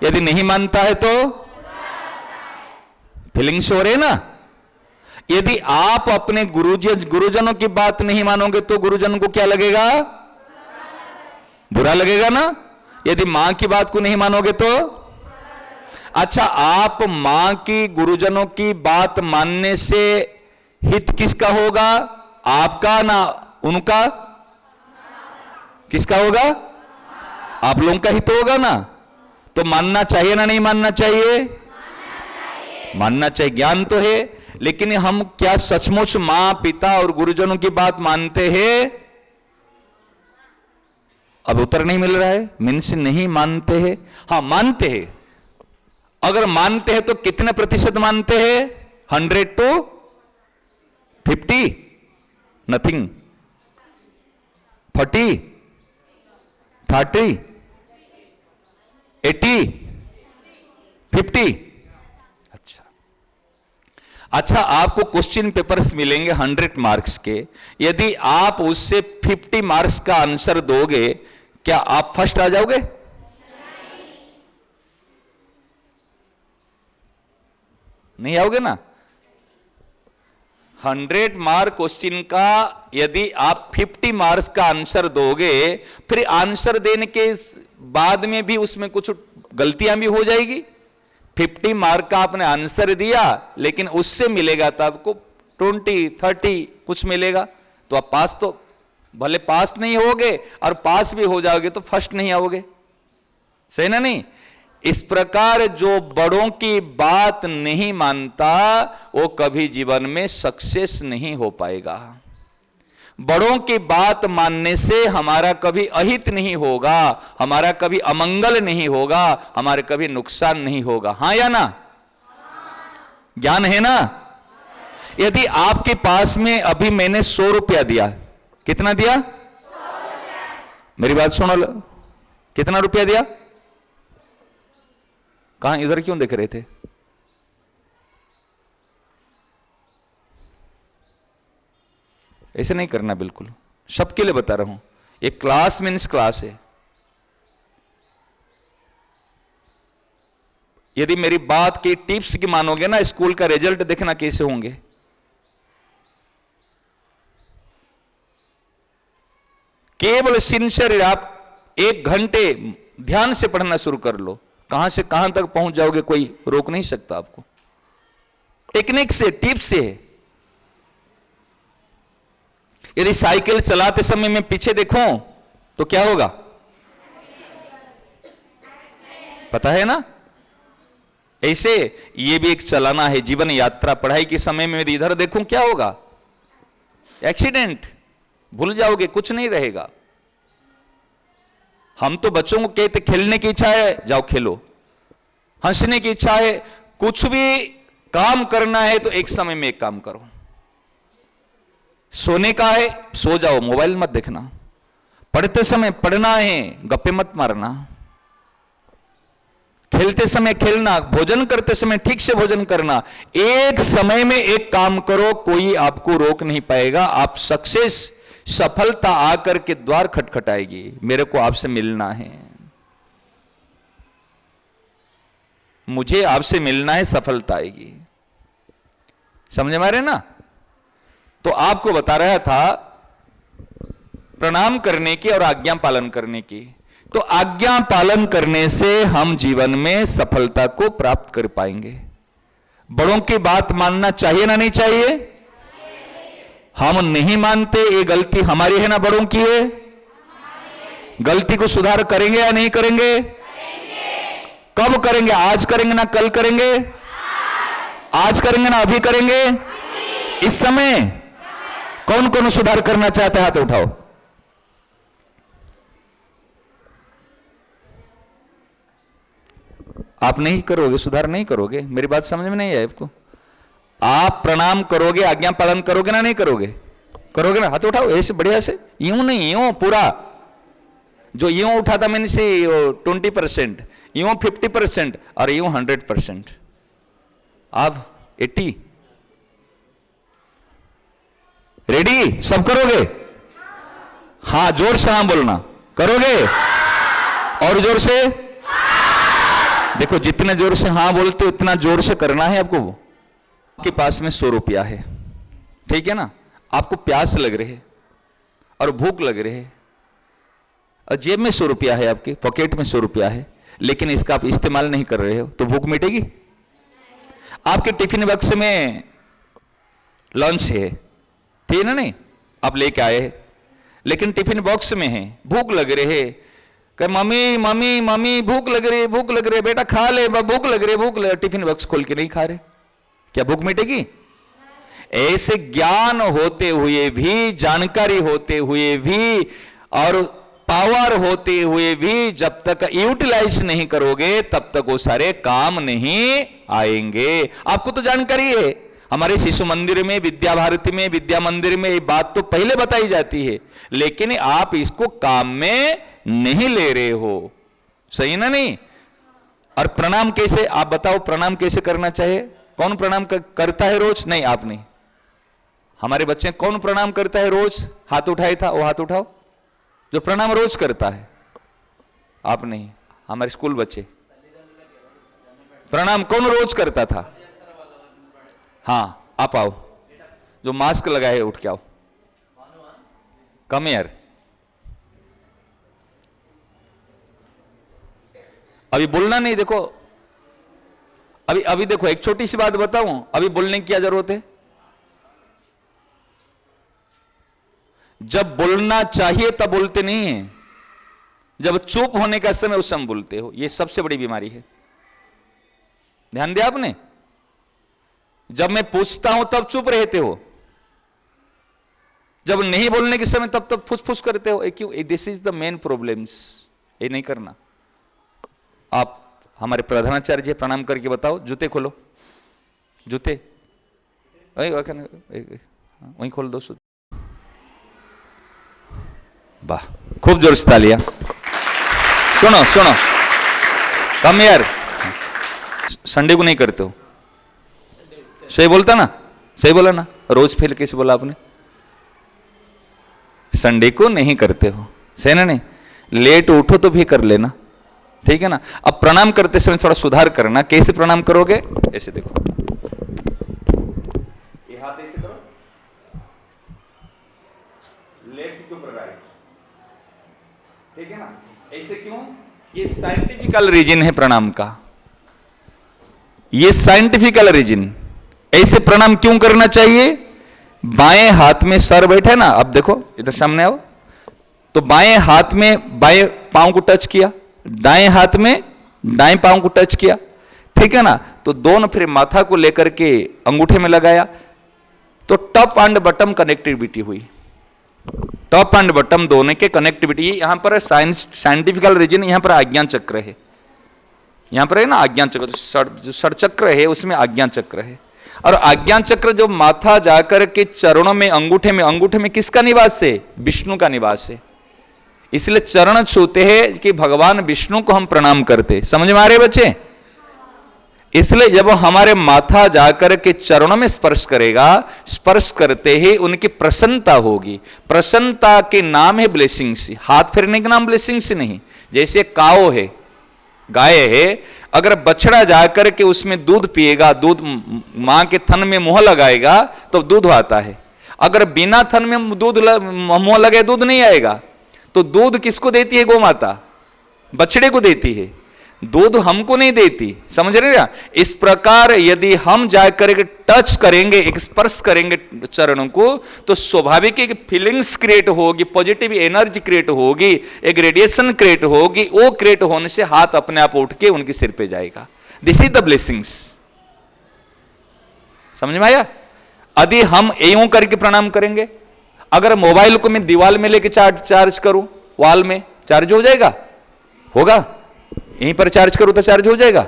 यदि नहीं मानता है तो फीलिंग्स हो रहे ना। यदि आप अपने गुरुजनों की बात नहीं मानोगे तो गुरुजनों को क्या लगेगा? बुरा लगेगा ना। यदि मां की बात को नहीं मानोगे तो अच्छा, आप मां की, गुरुजनों की बात मानने से हित किसका होगा? आपका ना उनका? किसका होगा? आप लोगों का हित होगा ना। तो मानना चाहिए ना नहीं मानना चाहिए? मानना चाहिए। ज्ञान तो है, लेकिन हम क्या सचमुच मां, पिता और गुरुजनों की बात मानते हैं? अब उत्तर नहीं मिल रहा है। मीन्स नहीं मानते हैं। हाँ, मानते हैं। अगर मानते हैं तो कितने प्रतिशत मानते हैं? 100 to 50? नथिंग। 40? 30? 80? 50? अच्छा, आपको क्वेश्चन पेपर्स मिलेंगे 100 मार्क्स के। यदि आप उससे 50 मार्क्स का आंसर दोगे, क्या आप फर्स्ट आ जाओगे? नहीं आओगे ना। 100 मार्क क्वेश्चन का यदि आप 50 मार्क्स का आंसर दोगे, फिर आंसर देने के बाद में भी उसमें कुछ गलतियां भी हो जाएगी। 50 मार्क का आपने आंसर दिया, लेकिन उससे मिलेगा तो आपको 20, 30 कुछ मिलेगा, तो आप पास तो भले पास नहीं होगे, और पास भी हो जाओगे तो फर्स्ट नहीं आओगे। सही ना? नहीं। इस प्रकार जो बड़ों की बात नहीं मानता, वो कभी जीवन में सक्सेस नहीं हो पाएगा। बड़ों की बात मानने से हमारा कभी अहित नहीं होगा, हमारा कभी अमंगल नहीं होगा, हमारे कभी नुकसान नहीं होगा। हां या ना? ज्ञान है ना? यदि आपके पास में अभी मैंने 100 रुपया दिया, कितना दिया? 100 रुपया। मेरी बात सुनो, कितना रुपया दिया? कहां, इधर क्यों देख रहे थे? ऐसे नहीं करना, बिल्कुल सबके लिए बता रहा हूं। ये क्लास मीन्स क्लास है। यदि मेरी बात की टिप्स की मानोगे ना, स्कूल का रिजल्ट देखना कैसे होंगे। केवल सिंसियर आप 1 घंटे ध्यान से पढ़ना शुरू कर लो, कहां से कहां तक पहुंच जाओगे, कोई रोक नहीं सकता आपको। टेक्निक से, टिप्स से। यदि साइकिल चलाते समय मैं पीछे देखूं तो क्या होगा? पता है ना? ऐसे ये भी एक चलाना है, जीवन यात्रा। पढ़ाई के समय में यदि इधर देखूं क्या होगा? एक्सीडेंट। भूल जाओगे, कुछ नहीं रहेगा। हम तो बच्चों को कहते खेलने की इच्छा है, जाओ खेलो। हंसने की इच्छा है, कुछ भी काम करना है तो एक समय में एक काम करो। सोने का है, सो जाओ, मोबाइल मत देखना। पढ़ते समय पढ़ना है, गप्पे मत मारना। खेलते समय खेलना, भोजन करते समय ठीक से भोजन करना। एक समय में एक काम करो, कोई आपको रोक नहीं पाएगा। आप सक्सेस, सफलता आकर के द्वार खटखटाएगी। मेरे को आपसे मिलना है, मुझे आपसे मिलना है, सफलता आएगी। समझ में आ रहे ना? तो आपको बता रहा था प्रणाम करने की और आज्ञा पालन करने की। तो आज्ञा पालन करने से हम जीवन में सफलता को प्राप्त कर पाएंगे। बड़ों की बात मानना चाहिए ना नहीं चाहिए? हम नहीं मानते, ये गलती हमारी है ना बड़ों की है? गलती को सुधार करेंगे या नहीं करेंगे? कब करेंगे? आज करेंगे ना कल करेंगे? आज करेंगे ना अभी करेंगे? इस समय कौन कौन सुधार करना चाहते हैं? हाथ उठाओ। आप नहीं करोगे, सुधार नहीं करोगे, मेरी बात समझ में नहीं है आपको? आप प्रणाम करोगे, आज्ञा पालन करोगे ना, नहीं करोगे? करोगे ना? हाथ उठाओ ऐसे बढ़िया से, यूं नहीं, यूं पूरा। जो यूं उठा था मैंने से 20%, यूं 50% और यूं 100%। आप 80। रेडी? सब करोगे? हाँ, जोर से हाँ बोलना। करोगे? और जोर से। देखो, जितने जोर से हाँ बोलते उतना जोर से करना है आपको। आपके पास में 100 रुपया है, ठीक है ना? आपको प्यास लग रही है और भूख लग रही है, और जेब में 100 रुपया है, आपके पॉकेट में 100 रुपया है, लेकिन इसका आप इस्तेमाल नहीं कर रहे हो, तो भूख मिटेगी? आपके टिफिन बॉक्स में लंच है, ठीक है ना? नहीं, आप लेके आए हैं, लेकिन टिफिन बॉक्स में है, भूख लग रही है, कहे मम्मी मम्मी मम्मी भूख लग रही है, भूख लग रही है, बेटा खा ले, भूख लग रही है, भूख लग रही है। टिफिन बॉक्स खोल के नहीं खा रहे, क्या भूख मिटेगी? ऐसे ज्ञान होते हुए भी, जानकारी होते हुए भी और पावर होते हुए भी जब तक यूटिलाइज नहीं करोगे तब तक वो सारे काम नहीं आएंगे। आपको तो जानकारी है, हमारे शिशु मंदिर में, विद्या भारती में, विद्या मंदिर में ये बात तो पहले बताई जाती है, लेकिन आप इसको काम में नहीं ले रहे हो। सही ना? नहीं। और प्रणाम कैसे, आप बताओ, प्रणाम कैसे करना चाहिए? कौन प्रणाम करता है रोज? नहीं, आप नहीं। हमारे बच्चे कौन प्रणाम करता है रोज? हाथ उठाए था, वो हाथ उठाओ जो प्रणाम रोज करता है। आप नहीं। हमारे स्कूल बच्चे प्रणाम कौन रोज करता था? हाँ, आप आओ, जो मास्क लगाए उठ के आओ। कम यार, अभी बोलना नहीं। देखो, अभी देखो, एक छोटी सी बात बताऊं, अभी बोलने की क्या जरूरत है? जब बोलना चाहिए तब बोलते नहीं है, जब चुप होने का समय उस समय बोलते हो। यह सबसे बड़ी बीमारी है, ध्यान दिया आपने? जब मैं पूछता हूं तब चुप रहते हो, जब नहीं बोलने के समय तब फुस फुस करते हो। क्यों? This is the main problems. ये नहीं करना। आप हमारे प्रधानाचार्य जी प्रणाम करके बताओ। जूते खोलो, जूते वहीं खोल दो। वाह, खूब जोर से तालियां। सुनो सुनो, कम यार, संडे को नहीं करते हो। सही बोलता ना? सही बोला ना? रोज फेल कैसे बोला आपने? संडे को नहीं करते हो, सही ना? नहीं, लेट उठो तो भी कर लेना, ठीक है ना? अब प्रणाम करते समय थोड़ा सुधार करना। कैसे प्रणाम करोगे? ऐसे देखो, ये हाथ ऐसे करो, लेफ्ट के ऊपर राइट, ठीक है ना? ऐसे क्यों? ये साइंटिफिकल रीजन है प्रणाम का, ये साइंटिफिकल रीजन। ऐसे प्रणाम क्यों करना चाहिए? बाएं हाथ में सर बैठे ना, अब देखो इधर सामने आओ, तो बाएं हाथ में बाएं पांव को टच किया, दाएं हाथ में दाएं पांव को टच किया, ठीक है ना? तो दोनों फिर माथा को लेकर के अंगूठे में लगाया, तो टॉप एंड बॉटम कनेक्टिविटी हुई। टॉप एंड बॉटम दोनों के कनेक्टिविटी। यहां पर साइंटिफिकल रीजन, यहां पर आज्ञा चक्र है, यहां पर है ना आज्ञा चक्र, जो षडचक्र है उसमें आज्ञा चक्र है। और आज्ञा चक्र जो माथा जाकर के चरणों में, अंगूठे में किसका निवास है? विष्णु का निवास है। इसलिए चरण छूते हैं कि भगवान विष्णु को हम प्रणाम करते। समझ में आ रहे बच्चे? इसलिए जब हमारे माथा जाकर के चरणों में स्पर्श करेगा, स्पर्श करते ही उनकी प्रसन्नता होगी। प्रसन्नता के नाम है ब्लेसिंग्स। हाथ फेरने के नाम ब्लेसिंग्स नहीं। जैसे काओ है, गाय है, अगर बछड़ा जाकर के उसमें दूध पिएगा, दूध मां के थन में मुंह लगाएगा तो दूध आता है। अगर बिना थन में दूध मुंह लगे दूध नहीं आएगा। तो दूध किसको देती है? गौ माता बछड़े को देती है, दूध हमको नहीं देती। समझ रहे ना? इस प्रकार यदि हम जाकर के टच करेंगे, एक स्पर्श करेंगे चरणों को, तो स्वाभाविक एक फीलिंग्स क्रिएट होगी, पॉजिटिव एनर्जी क्रिएट होगी, एक रेडिएशन क्रिएट होगी। वो क्रिएट होने से हाथ अपने आप उठ के उनके सिर पे जाएगा। This is the blessings. समझ में आया? यदि हम यूं करके प्रणाम करेंगे, अगर मोबाइल को मैं दीवार में लेके चार्ज करूं, वॉल में चार्ज हो जाएगा? होगा? यहीं पर चार्ज करूं तो चार्ज हो जाएगा?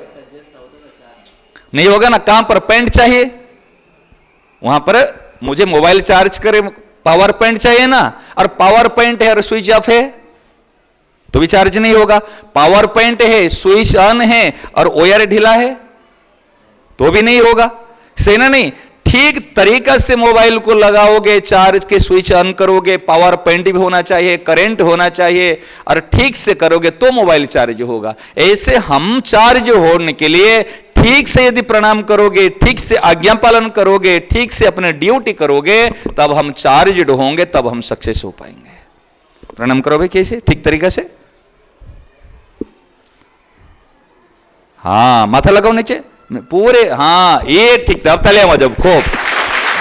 नहीं होगा ना। कहां पर पैंट चाहिए, वहां पर मुझे मोबाइल चार्ज करे पावर पॉइंट चाहिए ना, और पावर पॉइंट है और स्विच ऑफ है तो भी चार्ज नहीं होगा। पावर पॉइंट है, स्विच ऑन है और वायर ढीला है तो भी नहीं होगा। सही ना? नहीं, ठीक तरीका से मोबाइल को लगाओगे, चार्ज के स्विच ऑन करोगे, पावर पॉइंट भी होना चाहिए, करंट होना चाहिए, और ठीक से करोगे तो मोबाइल चार्ज होगा। ऐसे हम चार्ज होने के लिए ठीक से यदि प्रणाम करोगे, ठीक से आज्ञा पालन करोगे, ठीक से अपने ड्यूटी करोगे, तब हम चार्ज होंगे, तब हम सक्सेस हो पाएंगे। प्रणाम करो भाई, कैसे? ठीक तरीका से। हाँ, माथा लगाओ नीचे पूरे, हाँ ये ठीक था। अब तलिया जब खूब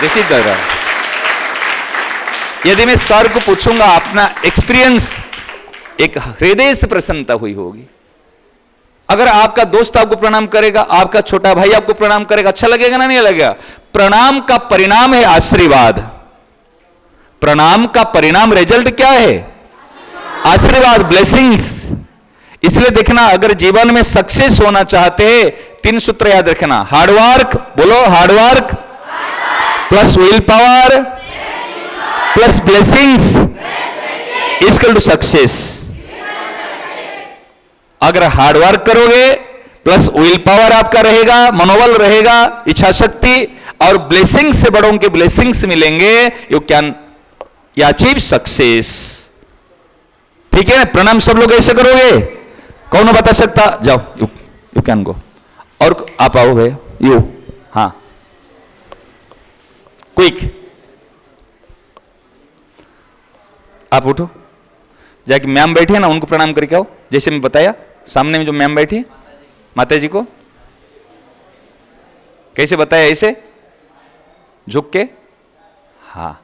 जैसी तरह। यदि मैं सर को पूछूंगा अपना एक्सपीरियंस, एक हृदय से प्रसन्नता हुई होगी। अगर आपका दोस्त आपको प्रणाम करेगा, आपका छोटा भाई आपको प्रणाम करेगा, अच्छा लगेगा ना? नहीं लगेगा? प्रणाम का परिणाम है आशीर्वाद। प्रणाम का परिणाम, रिजल्ट क्या है? आशीर्वाद, ब्लेसिंग्स। इसलिए देखना, अगर जीवन में सक्सेस होना चाहते हैं, 3 सूत्र याद रखना। हार्डवर्क, बोलो hard work plus will power plus blessings equal to success. अगर हार्डवर्क करोगे प्लस विल पावर आपका रहेगा, मनोबल रहेगा, इच्छा शक्ति, और ब्लेसिंग से बड़ों के ब्लेसिंग्स मिलेंगे, यू कैन अचीव सक्सेस। ठीक है? प्रणाम सब लोग ऐसे करोगे? कौन बता सकता? जाओ, यू कैन गो। और आप आओ भाई, यू, हाँ क्विक, आप उठो, जाके मैम बैठी है ना, उनको प्रणाम करके आओ। जैसे मैं बताया, सामने में जो मैम बैठी है, माता जी को कैसे बताया? ऐसे झुक के, हाँ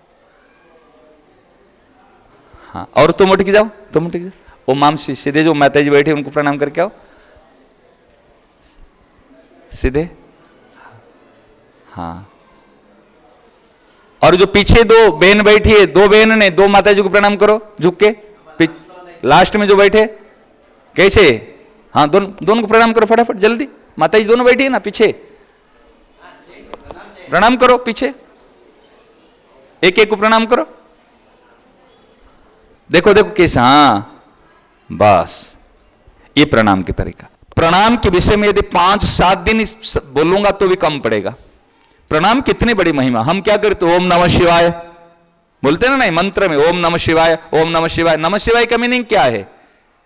हाँ। और तुम उठ के जाओ, तुम उठ के जाओ। ओ माम सीधे जो माता जी बैठे उनको प्रणाम करके आओ, सीधे, हाँ। और जो पीछे 2 बहन बैठी है, 2 बहन ने 2 माता जी को प्रणाम करो झुक के। लास्ट में जो बैठे कैसे, हाँ दोनों को प्रणाम करो फटाफट, जल्दी। माता जी दोनों बैठी है ना पीछे, प्रणाम करो पीछे, एक एक को प्रणाम करो। देखो देखो कैसे, हाँ बस ये प्रणाम के तरीका। प्रणाम के विषय में यदि 5-7 दिन बोलूंगा तो भी कम पड़ेगा। प्रणाम कितनी बड़ी महिमा। हम क्या करते, ओम नमः शिवाय बोलते ना, नहीं मंत्र में ओम नमः शिवाय, ओम नमः शिवाय। नमः शिवाय का मीनिंग क्या है?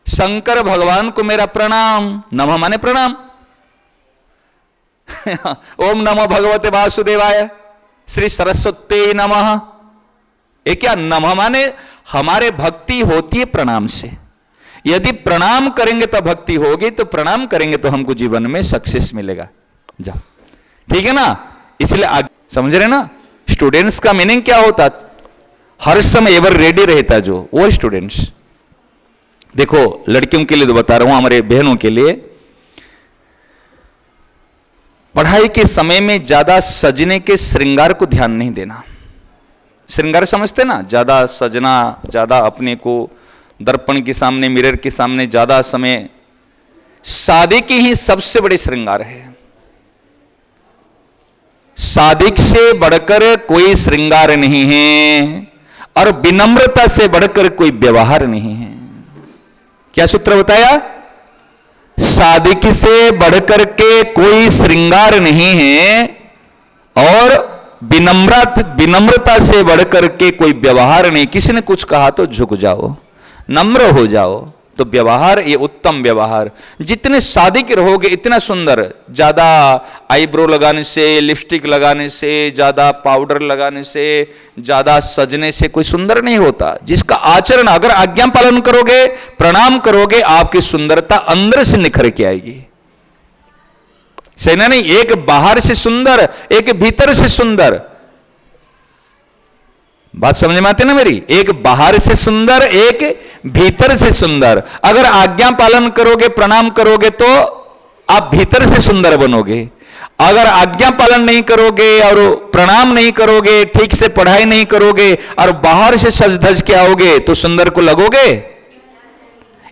शंकर भगवान को मेरा प्रणाम। नमः माने प्रणाम। ओम नमो भगवते वासुदेवाय, श्री सरस्वती नमः। ये क्या? नमः माने हमारे भक्ति होती है प्रणाम से। यदि प्रणाम करेंगे तो भक्ति होगी, तो प्रणाम करेंगे तो हमको जीवन में सक्सेस मिलेगा। जाओ, ठीक है ना? इसलिए समझ रहे ना? स्टूडेंट्स का मीनिंग क्या होता? हर समय एवर रेडी रहता जो, वो स्टूडेंट्स। देखो लड़कियों के लिए तो बता रहा हूं, हमारे बहनों के लिए, पढ़ाई के समय में ज्यादा सजने के श्रृंगार को ध्यान नहीं देना। श्रृंगार समझते ना? ज्यादा सजना, ज्यादा अपने को दर्पण के सामने, मिरर के सामने ज्यादा समय, शादी की ही सबसे बड़ी श्रृंगार है। शादी से बढ़कर कोई श्रृंगार नहीं है, और विनम्रता से बढ़कर कोई व्यवहार नहीं है। क्या सूत्र बताया? शादी से बढ़कर के कोई श्रृंगार नहीं है, और विनम्रता से बढ़कर के कोई व्यवहार नहीं। किसी ने कुछ कहा तो झुक जाओ, नम्र हो जाओ, तो व्यवहार ये उत्तम व्यवहार। जितने शादी के रहोगे इतना सुंदर। ज्यादा आईब्रो लगाने से, लिपस्टिक लगाने से, ज्यादा पाउडर लगाने से, ज्यादा सजने से कोई सुंदर नहीं होता। जिसका आचरण, अगर आज्ञा पालन करोगे, प्रणाम करोगे, आपकी सुंदरता अंदर से निखर के आएगी। सही ना? नहीं, एक बाहर से सुंदर, एक भीतर से सुंदर। बात समझ में आती है ना मेरी? एक बाहर से सुंदर, एक भीतर से सुंदर। अगर आज्ञा पालन करोगे, प्रणाम करोगे, तो आप भीतर से सुंदर बनोगे। अगर आज्ञा पालन नहीं करोगे और प्रणाम नहीं करोगे, ठीक से पढ़ाई नहीं करोगे, और बाहर से सज धज के आओगे, तो सुंदर को लगोगे?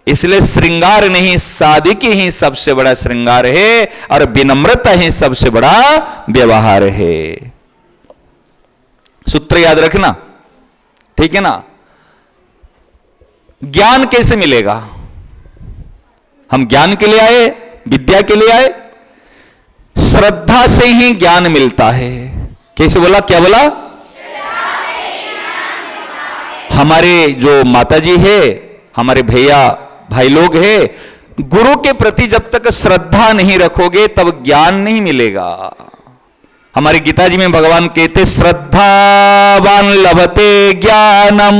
इसलिए श्रृंगार नहीं, सादगी ही सबसे बड़ा श्रृंगार है और विनम्रता ही सबसे बड़ा व्यवहार है। सूत्र याद रखना, ठीक है ना। ज्ञान कैसे मिलेगा? हम ज्ञान के लिए आए, विद्या के लिए आए, श्रद्धा से ही ज्ञान मिलता है। कैसे बोला, क्या बोला? हमारे जो माताजी है, हमारे भैया भाई लोग हैं, गुरु के प्रति जब तक श्रद्धा नहीं रखोगे तब ज्ञान नहीं मिलेगा। हमारे गीता जी में भगवान कहते श्रद्धावान लभते ज्ञानम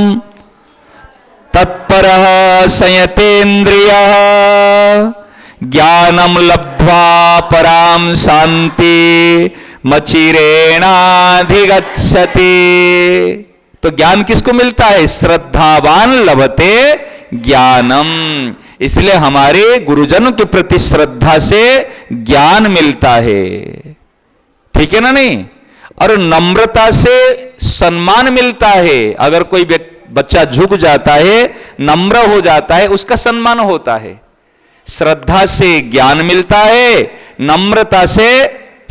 तत्परः संयतेन्द्रियः ज्ञानम लब्ध्वा पराम शांति मचिरेणाधिगच्छति। तो ज्ञान किसको मिलता है? श्रद्धावान लभते ज्ञानम। इसलिए हमारे गुरुजनों के प्रति श्रद्धा से ज्ञान मिलता है, ठीक है ना। नहीं, और नम्रता से सम्मान मिलता है। अगर कोई बच्चा झुक जाता है, नम्र हो जाता है, उसका सम्मान होता है। श्रद्धा से ज्ञान मिलता है, नम्रता से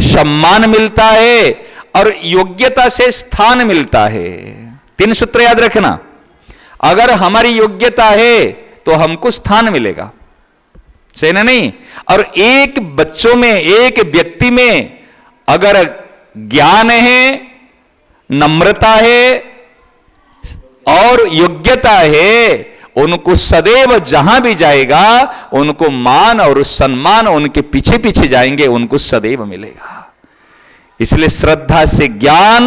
सम्मान मिलता है और योग्यता से स्थान मिलता है। 3 सूत्र याद रखना। अगर हमारी योग्यता है तो हमको स्थान मिलेगा, सही ना। नहीं, और एक बच्चों में, एक व्यक्ति में अगर ज्ञान है, नम्रता है और योग्यता है, उनको सदैव जहां भी जाएगा उनको मान और सम्मान, उनके पीछे पीछे जाएंगे, उनको सदैव मिलेगा। इसलिए श्रद्धा से ज्ञान,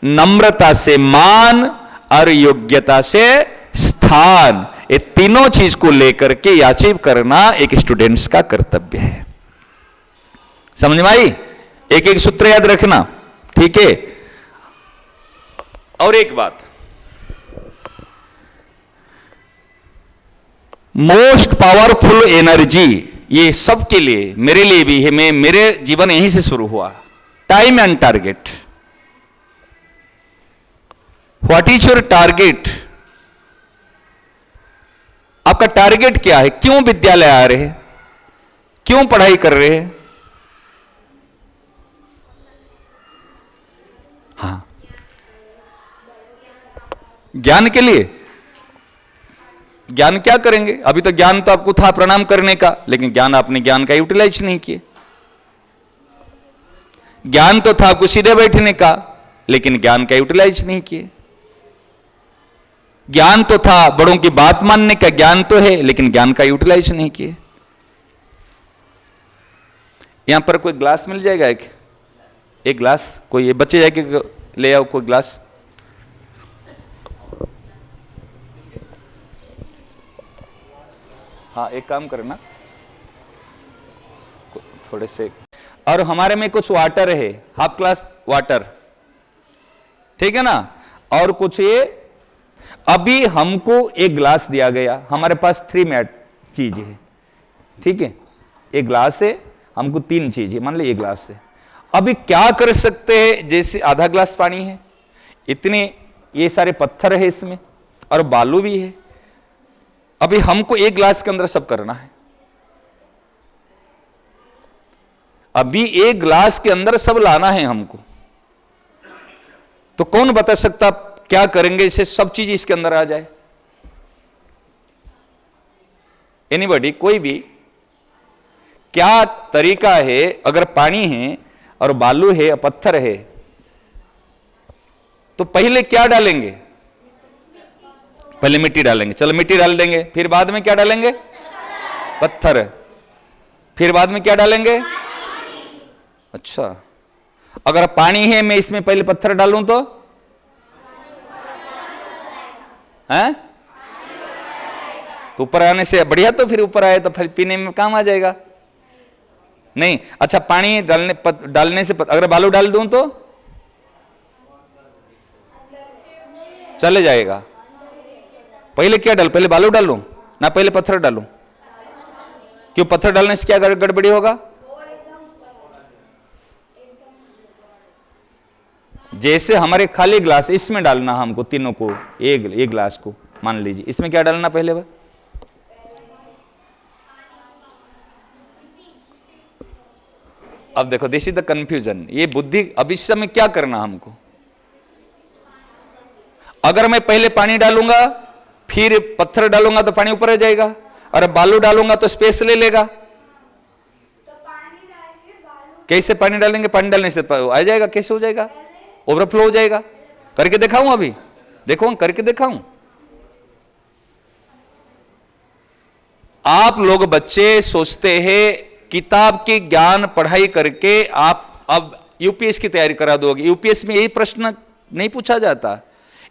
नम्रता से मान और योग्यता से स्थान, ये तीनों चीज को लेकर के अचीव करना एक स्टूडेंट्स का कर्तव्य है। समझ में आई? एक एक सूत्र याद रखना, ठीक है। और एक बात, मोस्ट पावरफुल एनर्जी, ये सबके लिए, मेरे लिए भी है, मेरे जीवन यहीं से शुरू हुआ। Time and target. What is your target? आपका टारगेट क्या है? क्यों विद्यालय आ रहे हैं? क्यों पढ़ाई कर रहे हैं? हाँ, ज्ञान के लिए। ज्ञान क्या करेंगे? अभी तो ज्ञान तो आपको था प्रणाम करने का, लेकिन ज्ञान आपने ज्ञान का यूटिलाइज नहीं किए। ज्ञान तो था आपको सीधे बैठने का, लेकिन ज्ञान का यूटिलाइज नहीं किए। ज्ञान तो था बड़ों की बात मानने का, ज्ञान तो है, लेकिन ज्ञान का यूटिलाइज नहीं किए। यहां पर कोई ग्लास मिल जाएगा? एक ग्लास कोई बच्चे जाके ले आओ कोई ग्लास। हाँ, एक काम करना, थोड़े से। और हमारे में कुछ वाटर है, हाफ ग्लास वाटर, ठीक है ना। और कुछ ये अभी हमको एक ग्लास दिया गया, हमारे पास 3 मैट चीज है, ठीक है। एक ग्लास है, हमको 3 चीज है, मान लीजिए एक ग्लास है। अभी क्या कर सकते हैं? जैसे आधा ग्लास पानी है, इतने ये सारे पत्थर है इसमें और बालू भी है। अभी हमको एक ग्लास के अंदर सब करना है। अभी एक ग्लास के अंदर सब लाना है हमको। तो कौन बता सकता क्या करेंगे इसे सब चीज इसके अंदर आ जाए? एनीबॉडी, कोई भी? क्या तरीका है? अगर पानी है और बालू है और पत्थर है, तो पहले क्या डालेंगे? पहले मिट्टी डालेंगे, चलो मिट्टी डाल देंगे। फिर बाद में क्या डालेंगे? पत्थर। फिर बाद में क्या डालेंगे? अच्छा, अगर पानी है, मैं इसमें पहले पत्थर डालूं तो हैं? तो ऊपर आने से बढ़िया, तो फिर ऊपर आए तो फिर पीने में काम आ जाएगा। नहीं, अच्छा पानी डालने से अगर बालू डाल दूं तो चले जाएगा। पहले क्या डाल? पहले बालू डालूं ना पहले पत्थर डालूं? क्यों? पत्थर डालने से क्या गड़बड़ी होगा? जैसे हमारे खाली ग्लास, इसमें डालना हमको तीनों को, एक ग्लास को मान लीजिए, इसमें क्या डालना? पहले अब देखो, दिस इज द कंफ्यूजन। ये बुद्धि अब इस समय क्या करना हमको? अगर मैं पहले पानी डालूंगा फिर पत्थर डालूंगा तो पानी ऊपर आ जाएगा, और बालू डालूंगा तो स्पेस ले लेगा। कैसे पानी डालेंगे? पानी डालने से आ जाएगा, कैसे हो जाएगा? ओवरफ्लो हो जाएगा। करके दिखाऊं? अभी देखो, करके दिखाऊं। आप लोग बच्चे सोचते हैं किताब की ज्ञान पढ़ाई करके आप अब यूपीएस की तैयारी करा दोगे। यूपीएस में यही प्रश्न नहीं पूछा जाता,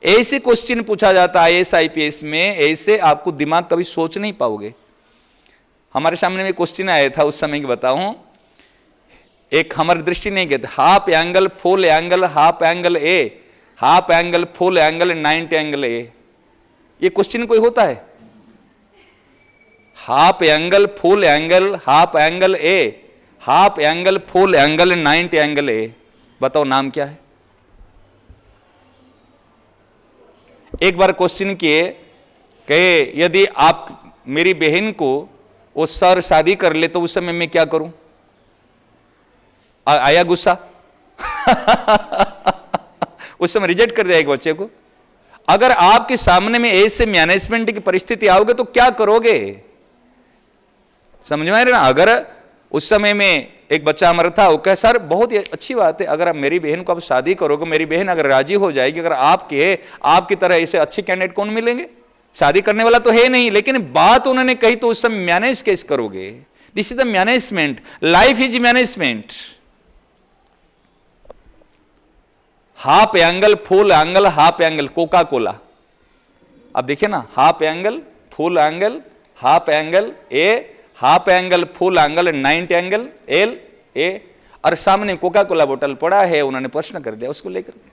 ऐसे क्वेश्चन पूछा जाता आईएएस आईपीएस में, ऐसे आपको दिमाग कभी सोच नहीं पाओगे। हमारे सामने में क्वेश्चन आया था उस समय की बताऊं, एक हमारी दृष्टि नहीं कहते, half angle full angle half angle A, half angle full angle 90 angle A. ये क्वेश्चन कोई होता है? Half angle full angle half angle A, half angle full angle 90 angle A. बताओ नाम क्या है? एक बार क्वेश्चन किए कि यदि आप मेरी बहन को वो सर शादी कर ले तो उस समय मैं क्या करूं? आया गुस्सा? उस समय रिजेक्ट कर दिया एक बच्चे को। अगर आपके सामने में ऐसे मैनेजमेंट की परिस्थिति आओगे तो क्या करोगे? समझ में आ रहा ना? अगर उस समय में एक बच्चा हमारा था, वो कहे सर बहुत ही अच्छी बात है, अगर आप मेरी बहन को आप शादी करोगे, मेरी बहन अगर राजी हो जाएगी, अगर आपकी तरह ऐसे अच्छे कैंडिडेट कौन मिलेंगे? शादी करने वाला तो है नहीं। लेकिन बात उन्होंने कही तो उस समय मैनेज कैसे करोगे? This is the management, life is management. Half angle full angle half angle Coca Cola. अब देखिए ना, half angle full angle half angle A, half angle full angle 90 angle L A, और सामने कोका कोला बोतल पड़ा है, उन्होंने प्रश्न कर दिया उसको लेकर के।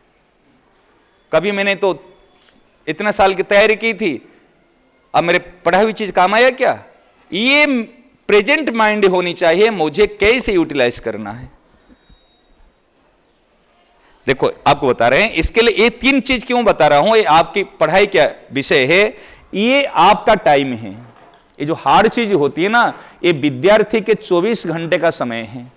कभी मैंने तो इतना साल की तैयारी की थी, अब मेरे पढ़ाई हुई चीज काम आया क्या? ये प्रेजेंट माइंड होनी चाहिए, मुझे कैसे यूटिलाइज करना है। देखो आपको बता रहे हैं, इसके लिए ये 3 चीज क्यों बता रहा हूं, ये आपकी पढ़ाई का विषय है, ये आपका टाइम है। ये जो हार्ड चीज होती है ना, ये विद्यार्थी के 24 घंटे का समय है।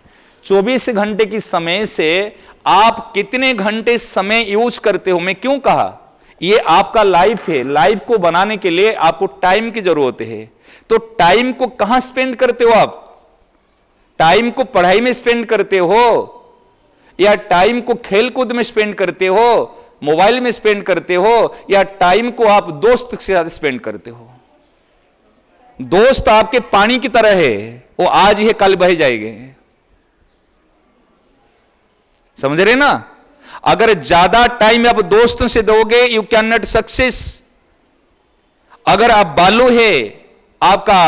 24 घंटे की समय से आप कितने घंटे समय यूज करते हो, मैं क्यों कहा, ये आपका लाइफ है। लाइफ को बनाने के लिए आपको टाइम की जरूरत है। तो टाइम को कहां स्पेंड करते हो आप? टाइम को पढ़ाई में स्पेंड करते हो, या टाइम को खेल कूद में स्पेंड करते हो, मोबाइल में स्पेंड करते हो, या टाइम को आप दोस्त के साथ स्पेंड करते हो? दोस्त आपके पानी की तरह है, वो आज ही कल बह जाएंगे। समझ रहे ना? अगर ज्यादा टाइम आप दोस्तों से दोगे, यू कैन नॉट सक्सेस। अगर आप बालू है, आपका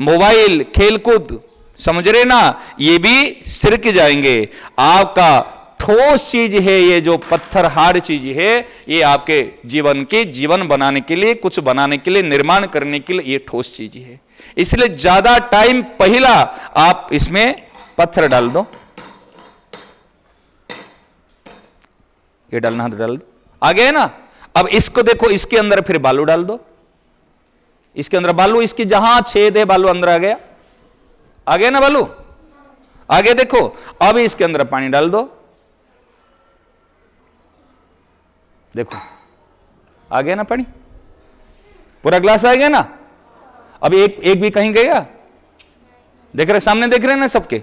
मोबाइल खेलकूद, समझ रहे ना, ये भी सिरक जाएंगे। आपका ठोस चीज है, ये जो पत्थर हार्ड चीज है, ये आपके जीवन के जीवन बनाने के लिए, कुछ बनाने के लिए, निर्माण करने के लिए ये ठोस चीज है। इसलिए ज्यादा टाइम पहला आप इसमें पत्थर डाल दो, ये डालना तो डाल दो, आ गया ना। अब इसको देखो, इसके अंदर फिर बालू डाल दो, इसके अंदर बालू, इसकी जहां छेद है बालू अंदर आ गया ना बालू, आगे देखो। अब इसके अंदर पानी डाल दो, देखो आ गया ना पानी, पूरा ग्लास आ गया ना। अब एक भी कहीं गया? देख रहे, सामने देख रहे हैं ना सबके।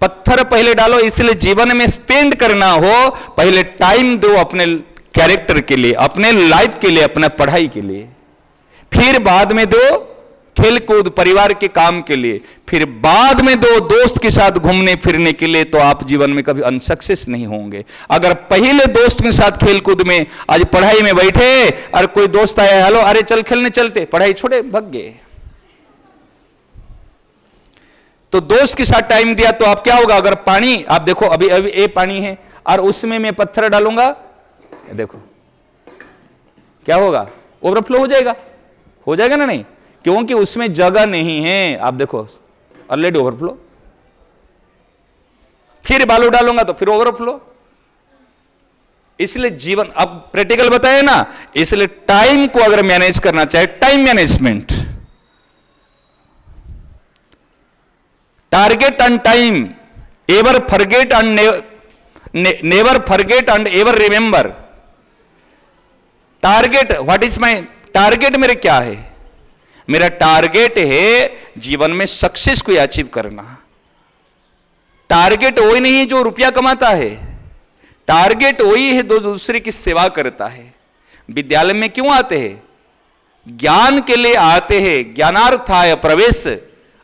पत्थर पहले डालो, इसलिए जीवन में स्पेंड करना हो, पहले टाइम दो अपने कैरेक्टर के लिए, अपने लाइफ के लिए, अपने पढ़ाई के लिए, फिर बाद में दो खेल कूद परिवार के काम के लिए, फिर बाद में दो दोस्त के साथ घूमने फिरने के लिए, तो आप जीवन में कभी अनसक्सेस नहीं होंगे। अगर पहले दोस्त के साथ खेल कूद में, आज पढ़ाई में बैठे और कोई दोस्त आया, हेलो अरे चल खेलने चलते, पढ़ाई छोड़े भाग गए। तो दोस्त के साथ टाइम दिया तो आप क्या होगा? अगर पानी आप देखो, अभी ये पानी है और उसमें मैं पत्थर डालूंगा, देखो क्या होगा? ओवरफ्लो हो जाएगा ना? नहीं, क्योंकि उसमें जगह नहीं है। आप देखो ऑलरेडी ओवरफ्लो, फिर बालू डालूंगा तो फिर ओवरफ्लो। इसलिए जीवन, अब प्रैक्टिकल बताया ना, इसलिए टाइम को अगर मैनेज करना चाहे, time management, target on time, ever forget and never forget and ever remember. Target, what is my target? मेरे क्या है? मेरा टारगेट है जीवन में सक्सेस को अचीव करना। टारगेट वही नहीं जो रुपया कमाता है, टारगेट वही है जो दूसरे की सेवा करता है। विद्यालय में क्यों आते हैं? ज्ञान के लिए आते हैं, ज्ञानार्थाय प्रवेश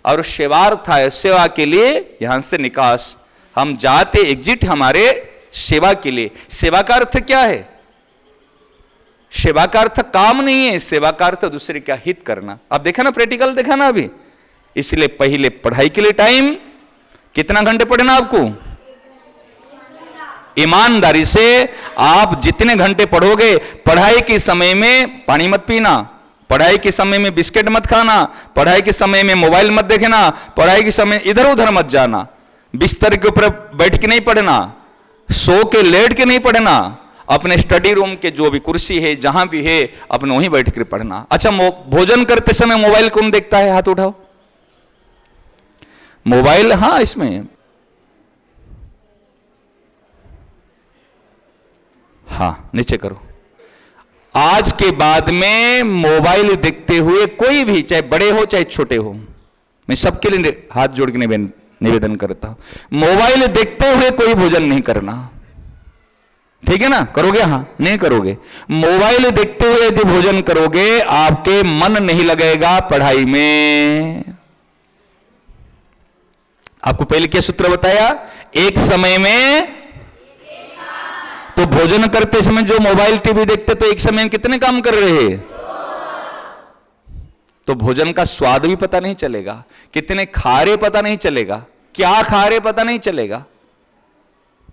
और सेवार्थाय, सेवा के लिए यहां से निकास। हम जाते एग्जिट हमारे सेवा के लिए। सेवा का अर्थ क्या है? सेवा का अर्थ काम नहीं है, सेवा का अर्थ दूसरे का हित करना। अब देखा ना, प्रैक्टिकल देखा ना अभी। इसलिए पहले पढ़ाई के लिए टाइम, कितना घंटे पढ़ना आपको? ईमानदारी से आप जितने घंटे पढ़ोगे, पढ़ाई के समय में पानी मत पीना, पढ़ाई के समय में बिस्किट मत खाना, पढ़ाई के समय में मोबाइल मत देखना, पढ़ाई के समय इधर उधर मत जाना, बिस्तर के ऊपर बैठ के नहीं पढ़ना, सो के लेट के नहीं पढ़ना, अपने स्टडी रूम के जो भी कुर्सी है जहां भी है अपने वहीं बैठ कर पढ़ना। अच्छा, भोजन करते समय मोबाइल कौन देखता है? हाथ उठाओ। मोबाइल, हाँ, इसमें हाँ, नीचे करो। आज के बाद में मोबाइल देखते हुए कोई भी, चाहे बड़े हो चाहे छोटे हो, मैं सबके लिए हाथ जोड़ के निवेदन करता हूं, मोबाइल देखते हुए कोई भोजन नहीं करना। ठीक है ना? करोगे? हाँ, नहीं करोगे? मोबाइल देखते हुए यदि भोजन करोगे, आपके मन नहीं लगेगा पढ़ाई में। आपको पहले क्या सूत्र बताया? एक समय में, तो भोजन करते समय जो मोबाइल टीवी देखते तो एक समय में कितने काम कर रहे हैं? तो भोजन का स्वाद भी पता नहीं चलेगा, कितने खा रहे पता नहीं चलेगा, क्या खा रहे पता नहीं चलेगा,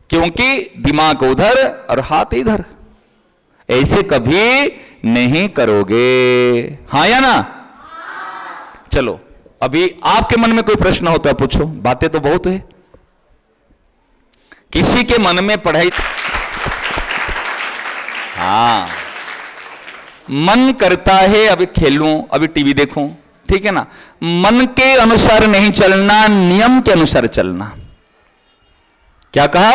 क्योंकि दिमाग उधर और हाथ इधर। ऐसे कभी नहीं करोगे, हाँ या ना? चलो, अभी आपके मन में कोई प्रश्न हो तो पूछो, बातें तो बहुत है। किसी के मन में पढ़ाई, हाँ, मन करता है अभी खेलूं, अभी टीवी देखूं, ठीक है ना? मन के अनुसार नहीं चलना, नियम के अनुसार चलना। क्या कहा?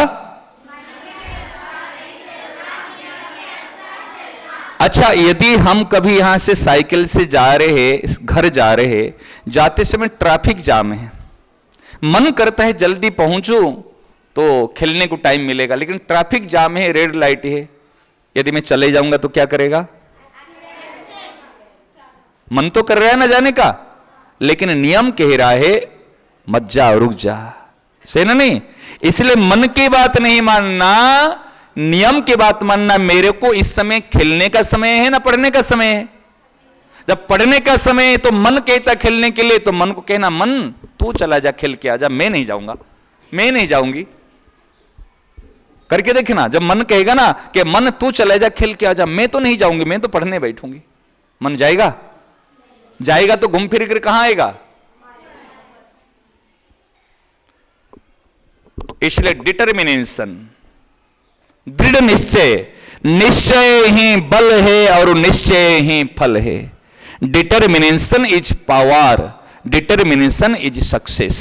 अच्छा, यदि हम कभी यहां से साइकिल से जा रहे हैं, घर जा रहे हैं, जाते समय ट्रैफिक जाम है, मन करता है जल्दी पहुंचूं तो खेलने को टाइम मिलेगा, लेकिन ट्रैफिक जाम है, रेड लाइट है, यदि मैं चले जाऊंगा तो क्या करेगा? मन तो कर रहा है ना जाने का, लेकिन नियम कह रहा है मत जा, रुक जा, सही ना? नहीं, इसलिए मन की बात नहीं मानना, नियम की बात मानना। मेरे को इस समय खेलने का समय है ना पढ़ने का समय है? जब पढ़ने का समय है तो मन कहता खेलने के लिए, तो मन को कहना, मन तू चला जा, खेल के आ जा, मैं नहीं जाऊंगा, मैं नहीं जाऊंगी। करके देखना, जब मन कहेगा ना कि मन तू चला जा, खेल के आ जा, मैं तो नहीं जाऊंगी, मैं तो पढ़ने बैठूंगी, मन जाएगा? जाएगा तो घूम फिर कर कहां आएगा? इसलिए डिटर्मिनेशन, दृढ़ निश्चय, निश्चय ही बल है और निश्चय ही फल है। Determination is power, determination is success.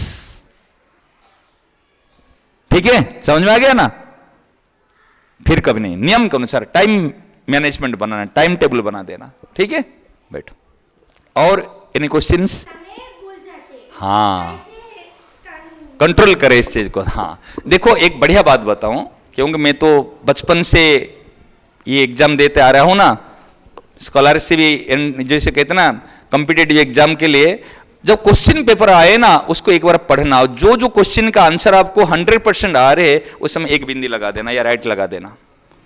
ठीक है, समझ में आ गया ना? फिर कभी नहीं, नियम के अनुसार टाइम मैनेजमेंट बनाना, टाइम टेबल बना देना। ठीक है, बैठो। और एनी क्वेश्चंस? हाँ, कंट्रोल करें इस चीज को। हाँ, देखो, एक बढ़िया बात बताऊं, क्योंकि मैं तो बचपन से ये एग्जाम देते आ रहा हूं ना, स्कॉलरशिप भी, जैसे कहते ना कॉम्पिटिटिव एग्जाम के लिए, जब क्वेश्चन पेपर आए ना उसको एक बार पढ़ना, जो जो क्वेश्चन का आंसर आपको 100% आ रहे उस समय एक बिंदी लगा देना या राइट लगा देना।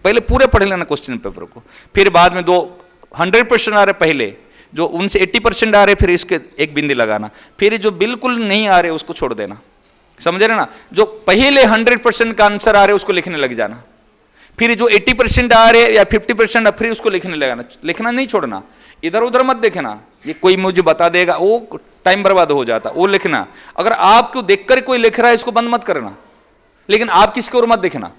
पहले पूरे पढ़ लेना क्वेश्चन पेपर को, फिर बाद में 100% आ रहे पहले, जो उनसे 80% आ रहे फिर इसके एक बिंदी लगाना, फिर जो बिल्कुल नहीं आ रहे उसको छोड़ देना। समझ रहे ना? जो पहले 100% का आंसर आ रहे उसको लिखने लग जाना, फिर जो 80% आ रहे या 50% फिर उसको लिखने लगाना, लिखना नहीं छोड़ना, इधर उधर मत देखना, ये कोई मुझे बता देगा, वो टाइम बर्बाद हो जाता, वो लिखना। अगर आपको देखकर कोई लिख रहा है इसको बंद मत करना, लेकिन आप किसकी ओर मत देखना,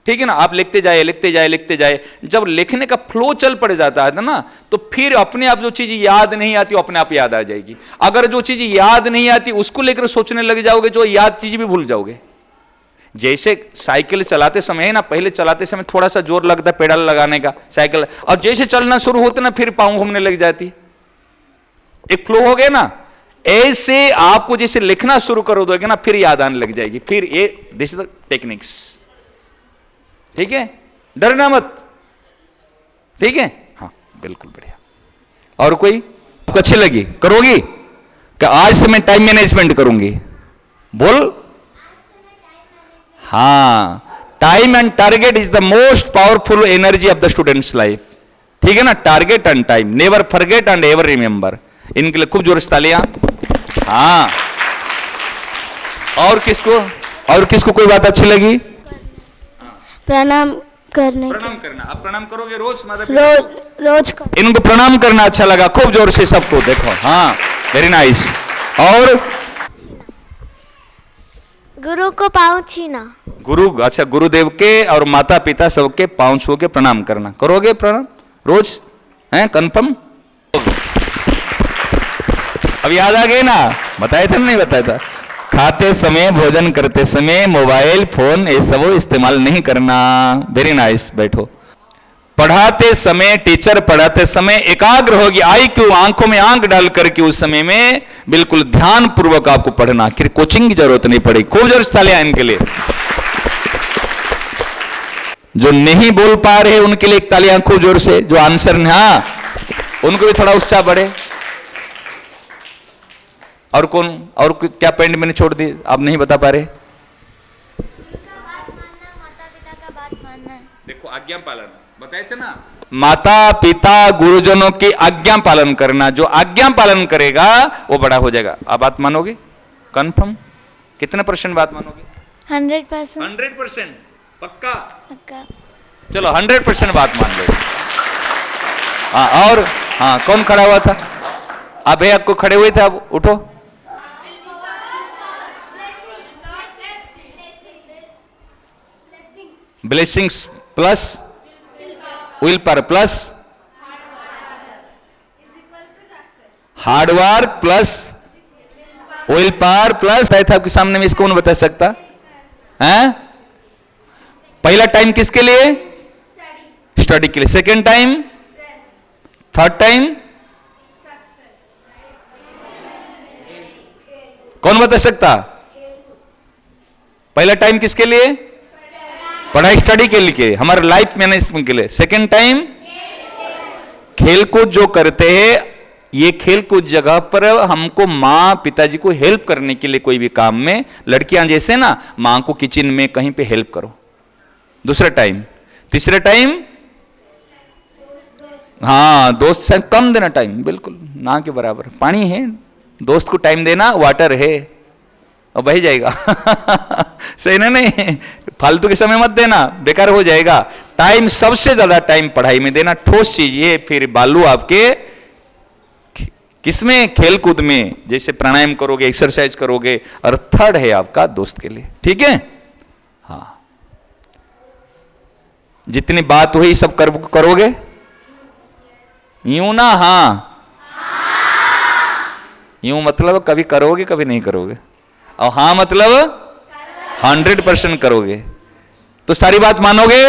ठीक है ना, आप लिखते जाए लिखते जाए लिखते जाए, जब लिखने का फ्लो चल पड़ जाता है ना, तो फिर अपने आप जो चीज याद नहीं आती वो अपने आप याद आ जाएगी। अगर जो चीज याद नहीं आती उसको लेकर सोचने लग जाओगे, जो याद चीज भी भूल जाओगे। जैसे साइकिल चलाते समय है ना, पहले चलाते समय थोड़ा सा जोर लगता है पेडल लगाने का साइकिल, और जैसे चलना शुरू होता ना फिर पांव घूमने लग जाती, एक फ्लो हो गया ना। ऐसे आपको जैसे लिखना शुरू कर दोगे ना, फिर याद आने लग जाएगी। फिर ये दिस इज द टेक्निक्स, ठीक है, डरना मत, ठीक है। हाँ बिल्कुल बढ़िया। और कोई आपको अच्छी लगी, करोगी क्या? आज से मैं टाइम मैनेजमेंट करूंगी, बोल। हाँ, time and target is the most powerful energy of the students life, ठीक है ना। Target and time, never forget and ever remember, इनके लिए खूब जोर से तालियां। हाँ, और किसको कोई बात अच्छी लगी? प्रणाम करने प्रणाम करना, आप प्रणाम करोगे रोज? रोज इनको प्रणाम करना अच्छा लगा, खूब जोर से सबको, देखो। हाँ वेरी नाइस। और गुरु को पाँव छूना, गुरु, अच्छा, गुरुदेव के और माता पिता सबके पांव छू के प्रणाम करना, करोगे प्रणाम रोज? हैं कंफर्म? अब याद आ गए ना, बताया था नहीं बताया था? खाते समय, भोजन करते समय मोबाइल फोन ये सब इस्तेमाल नहीं करना। वेरी नाइस, बैठो। पढ़ाते समय, टीचर पढ़ाते समय एकाग्र होगी, आई क्यों आंखों में आंख डाल करके उस समय में बिल्कुल ध्यान पूर्वक आपको पढ़ना, फिर कोचिंग की जरूरत नहीं पड़ेगी। खूब जोर से तालियां इनके लिए। जो नहीं बोल पा रहे उनके लिए एक तालियां खूब जोर से, जो आंसर नहीं, हाँ उनको भी थोड़ा उत्साह बढ़े। और कौन, और क्या पॉइंट मैंने छोड़ दी, आप नहीं बता पा रहे? माता पिता का बात मानना है। देखो, आज्ञा पालन बताए थे ना, माता पिता गुरुजनों की आज्ञा पालन करना। जो आज्ञा पालन करेगा वो बड़ा हो जाएगा। आप बात मानोगे कंफर्म? कितने % बात मानोगे? 100%। 100% पक्का? पक्का। चलो 100% बात मान लो। हाँ, और हाँ, कौन खड़ा हुआ था? आप भैया आपको खड़े हुए थे, आप उठो। Blessings plus will power plus hard work plus will power plus, था आपके सामने में, इसको कौन बता सकता है? पहला टाइम किसके लिए? स्टडी के लिए। सेकेंड टाइम, थर्ड टाइम, कौन बता सकता? पहला टाइम किसके लिए? पढ़ाई स्टडी के लिए, हमारे लाइफ मैनेजमेंट के लिए। सेकेंड टाइम खेलकूद जो करते हैं, ये खेलकूद जगह पर हमको माँ पिताजी को हेल्प करने के लिए, कोई भी काम में, लड़कियां जैसे ना, माँ को किचन में कहीं पे हेल्प करो। दूसरा टाइम। तीसरा टाइम, हाँ दोस्त से कम देना टाइम, बिल्कुल ना के बराबर। पानी है, दोस्त को टाइम देना, वाटर है और बह जाएगा। सही ना? नहीं, फालतू के समय मत देना, बेकार हो जाएगा। टाइम, सबसे ज्यादा टाइम पढ़ाई में देना, ठोस चीज ये। फिर बालू आपके किसमें? खेलकूद में, जैसे प्राणायाम करोगे, एक्सरसाइज करोगे। और थर्ड है आपका दोस्त के लिए, ठीक है? हाँ, जितनी बात हुई सब करोगे यूं ना? हाँ, यूं मतलब कभी करोगे कभी नहीं करोगे, और हाँ मतलब 100% करोगे। तो सारी बात मानोगे?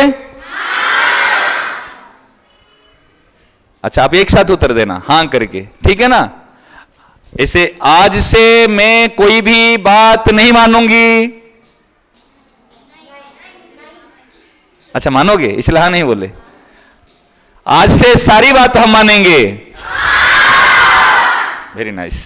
अच्छा, आप एक साथ उत्तर देना हाँ करके, ठीक है ना? ऐसे आज से मैं कोई भी बात नहीं मानूंगी। अच्छा, मानोगे, इसलिए हाँ नहीं बोले। आज से सारी बात हम मानेंगे। Very nice.